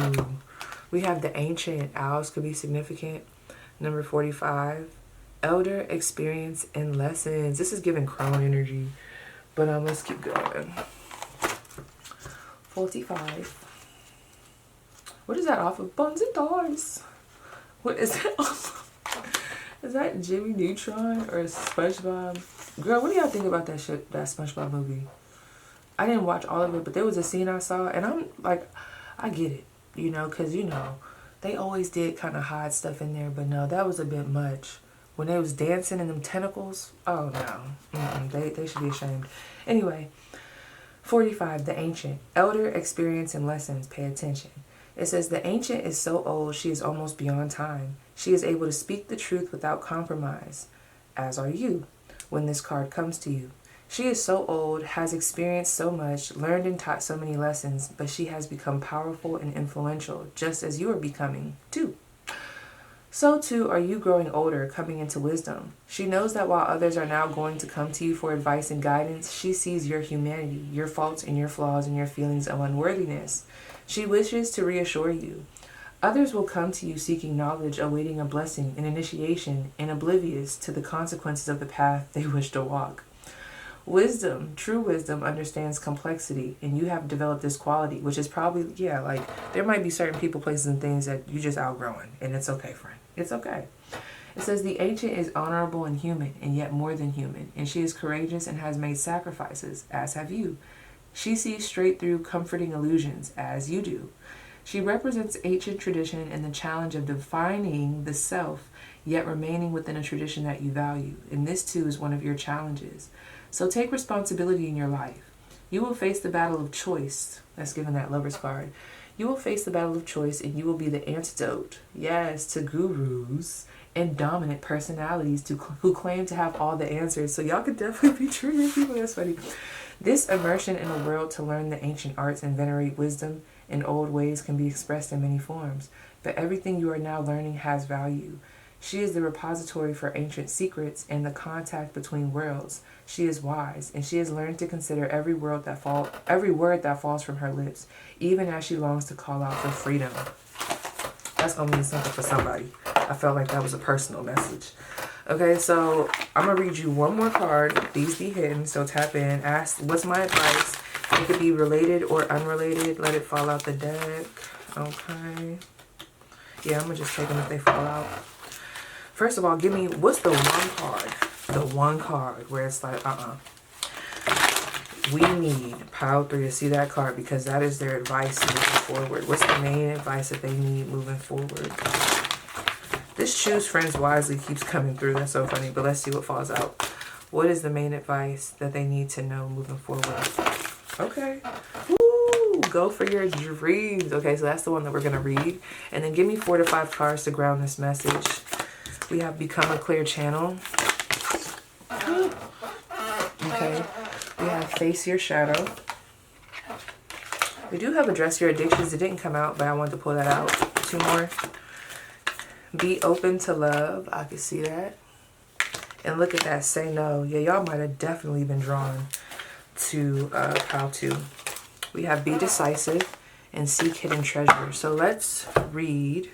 we have the Ancient. Owls could be significant. Number 45. Elder, experience, and lessons. This is giving crone energy, but let's keep going. 45. What is that off of? Buns and Toys. What is that off of? Is that Jimmy Neutron or SpongeBob? Girl, what do y'all think about that shit, that SpongeBob movie? I didn't watch all of it, but there was a scene I saw, and I'm like, I get it, you know, because, you know, they always did kind of hide stuff in there, but no, that was a bit much. When they was dancing in them tentacles, oh no, they should be ashamed. Anyway, 45, the ancient. Elder, experience, and lessons, pay attention. It says, the ancient is so old she is almost beyond time. She is able to speak the truth without compromise, as are you, when this card comes to you. She is so old, has experienced so much, learned and taught so many lessons, but she has become powerful and influential, just as you are becoming, too. So, too, are you growing older, coming into wisdom. She knows that while others are now going to come to you for advice and guidance, she sees your humanity, your faults and your flaws and your feelings of unworthiness. She wishes to reassure you. Others will come to you seeking knowledge, awaiting a blessing, an initiation, and oblivious to the consequences of the path they wish to walk. Wisdom, true wisdom, understands complexity, and you have developed this quality, which is probably, yeah, like, there might be certain people, places, and things that you just outgrowing, and it's okay, friend. It's okay. It says, the ancient is honorable and human, and yet more than human, and she is courageous and has made sacrifices, as have you. She sees straight through comforting illusions, as you do. She represents ancient tradition and the challenge of defining the self, yet remaining within a tradition that you value, and this too is one of your challenges. So take responsibility in your life. You will face the battle of choice. That's given that Lover's card. You will face the battle of choice, and you will be the antidote, yes, to gurus and dominant personalities who claim to have all the answers. So y'all could definitely be triggering people. That's funny. This immersion in a world to learn the ancient arts and venerate wisdom in old ways can be expressed in many forms. But everything you are now learning has value. She is the repository for ancient secrets and the contact between worlds. She is wise, and she has learned to consider every word that falls from her lips, even as she longs to call out for freedom. That's going to mean something for somebody. I felt like that was a personal message. Okay, so I'm going to read you one more card. These be hidden, so tap in. Ask, what's my advice? It could be related or unrelated. Let it fall out the deck. Okay. Yeah, I'm going to just take them if they fall out. First of all, give me, what's the one card? The one card where it's like, we need pile 3 to see that card, because that is their advice moving forward. What's the main advice that they need moving forward? This choose friends wisely keeps coming through. That's so funny, but let's see what falls out. What is the main advice that they need to know moving forward? Okay. Woo! Go for your dreams. Okay, so that's the one that we're going to read. And then give me 4 to 5 cards to ground this message. We have become a clear channel. Okay. We have face your shadow. We do have address your addictions. It didn't come out, but I wanted to pull that out. 2 more. Be open to love. I can see that. And look at that. Say no. Yeah, y'all might have definitely been drawn to pile 2. We have be decisive and seek hidden treasure. So let's read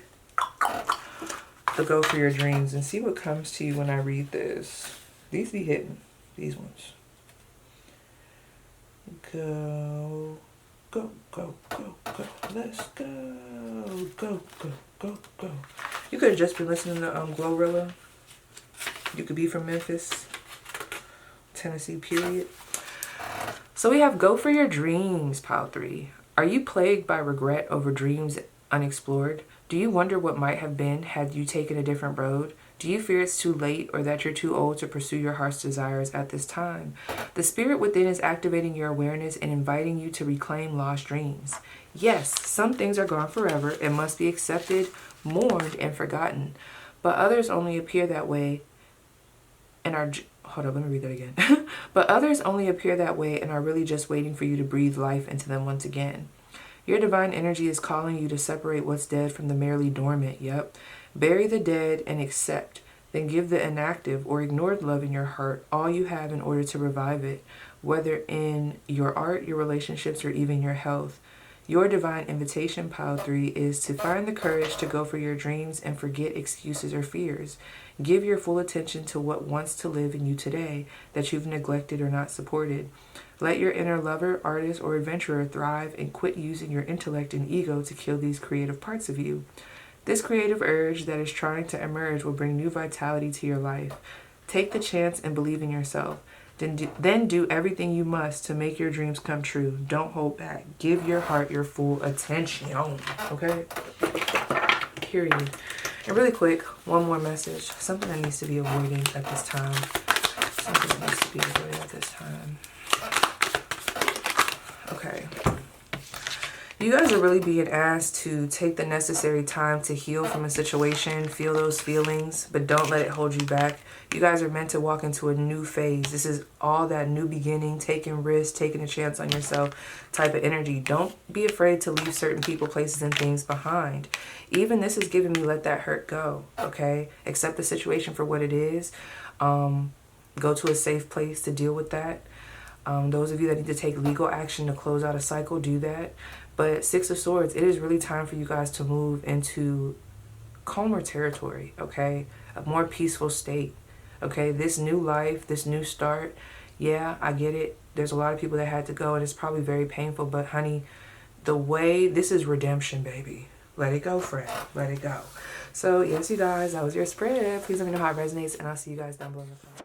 the go for your dreams and see what comes to you when I read this. These be hidden. These ones. Go, go, go, go, go. Let's go. Go, go, go, go. You could have just been listening to Glorilla. You could be from Memphis, Tennessee, period. So we have go for your dreams, pile 3. Are you plagued by regret over dreams unexplored? Do you wonder what might have been had you taken a different road? Do you fear it's too late, or that you're too old to pursue your heart's desires at this time? The spirit within is activating your awareness and inviting you to reclaim lost dreams. Yes, some things are gone forever and must be accepted, mourned, and forgotten. But others only appear that way and are... Hold on, let me read that again. But others only appear that way and are really just waiting for you to breathe life into them once again. Your divine energy is calling you to separate what's dead from the merely dormant. Yep. Bury the dead and accept. Then give the inactive or ignored love in your heart all you have in order to revive it, whether in your art, your relationships, or even your health. Your divine invitation, pile 3, is to find the courage to go for your dreams and forget excuses or fears. Give your full attention to what wants to live in you today that you've neglected or not supported. Let your inner lover, artist, or adventurer thrive and quit using your intellect and ego to kill these creative parts of you. This creative urge that is trying to emerge will bring new vitality to your life. Take the chance and believe in yourself. Then do everything you must to make your dreams come true. Don't hold back. Give your heart your full attention. Okay? Period. And really quick, one more message. Something that needs to be avoided at this time. Something that needs to be avoided at this time. Okay. You guys are really being asked to take the necessary time to heal from a situation, feel those feelings, but don't let it hold you back. You guys are meant to walk into a new phase. This is all that new beginning, taking risks, taking a chance on yourself type of energy. Don't be afraid to leave certain people, places, and things behind. Even this is giving me let that hurt go, okay? Accept the situation for what it is. Go to a safe place to deal with that. Those of you that need to take legal action to close out a cycle, do that. But Six of Swords, it is really time for you guys to move into calmer territory, okay? A more peaceful state, okay? This new life, this new start, yeah, I get it. There's a lot of people that had to go, and it's probably very painful. But, honey, the way, this is redemption, baby. Let it go, friend. Let it go. So, yes, you guys, that was your spread. Please let me know how it resonates, and I'll see you guys down below in the comments.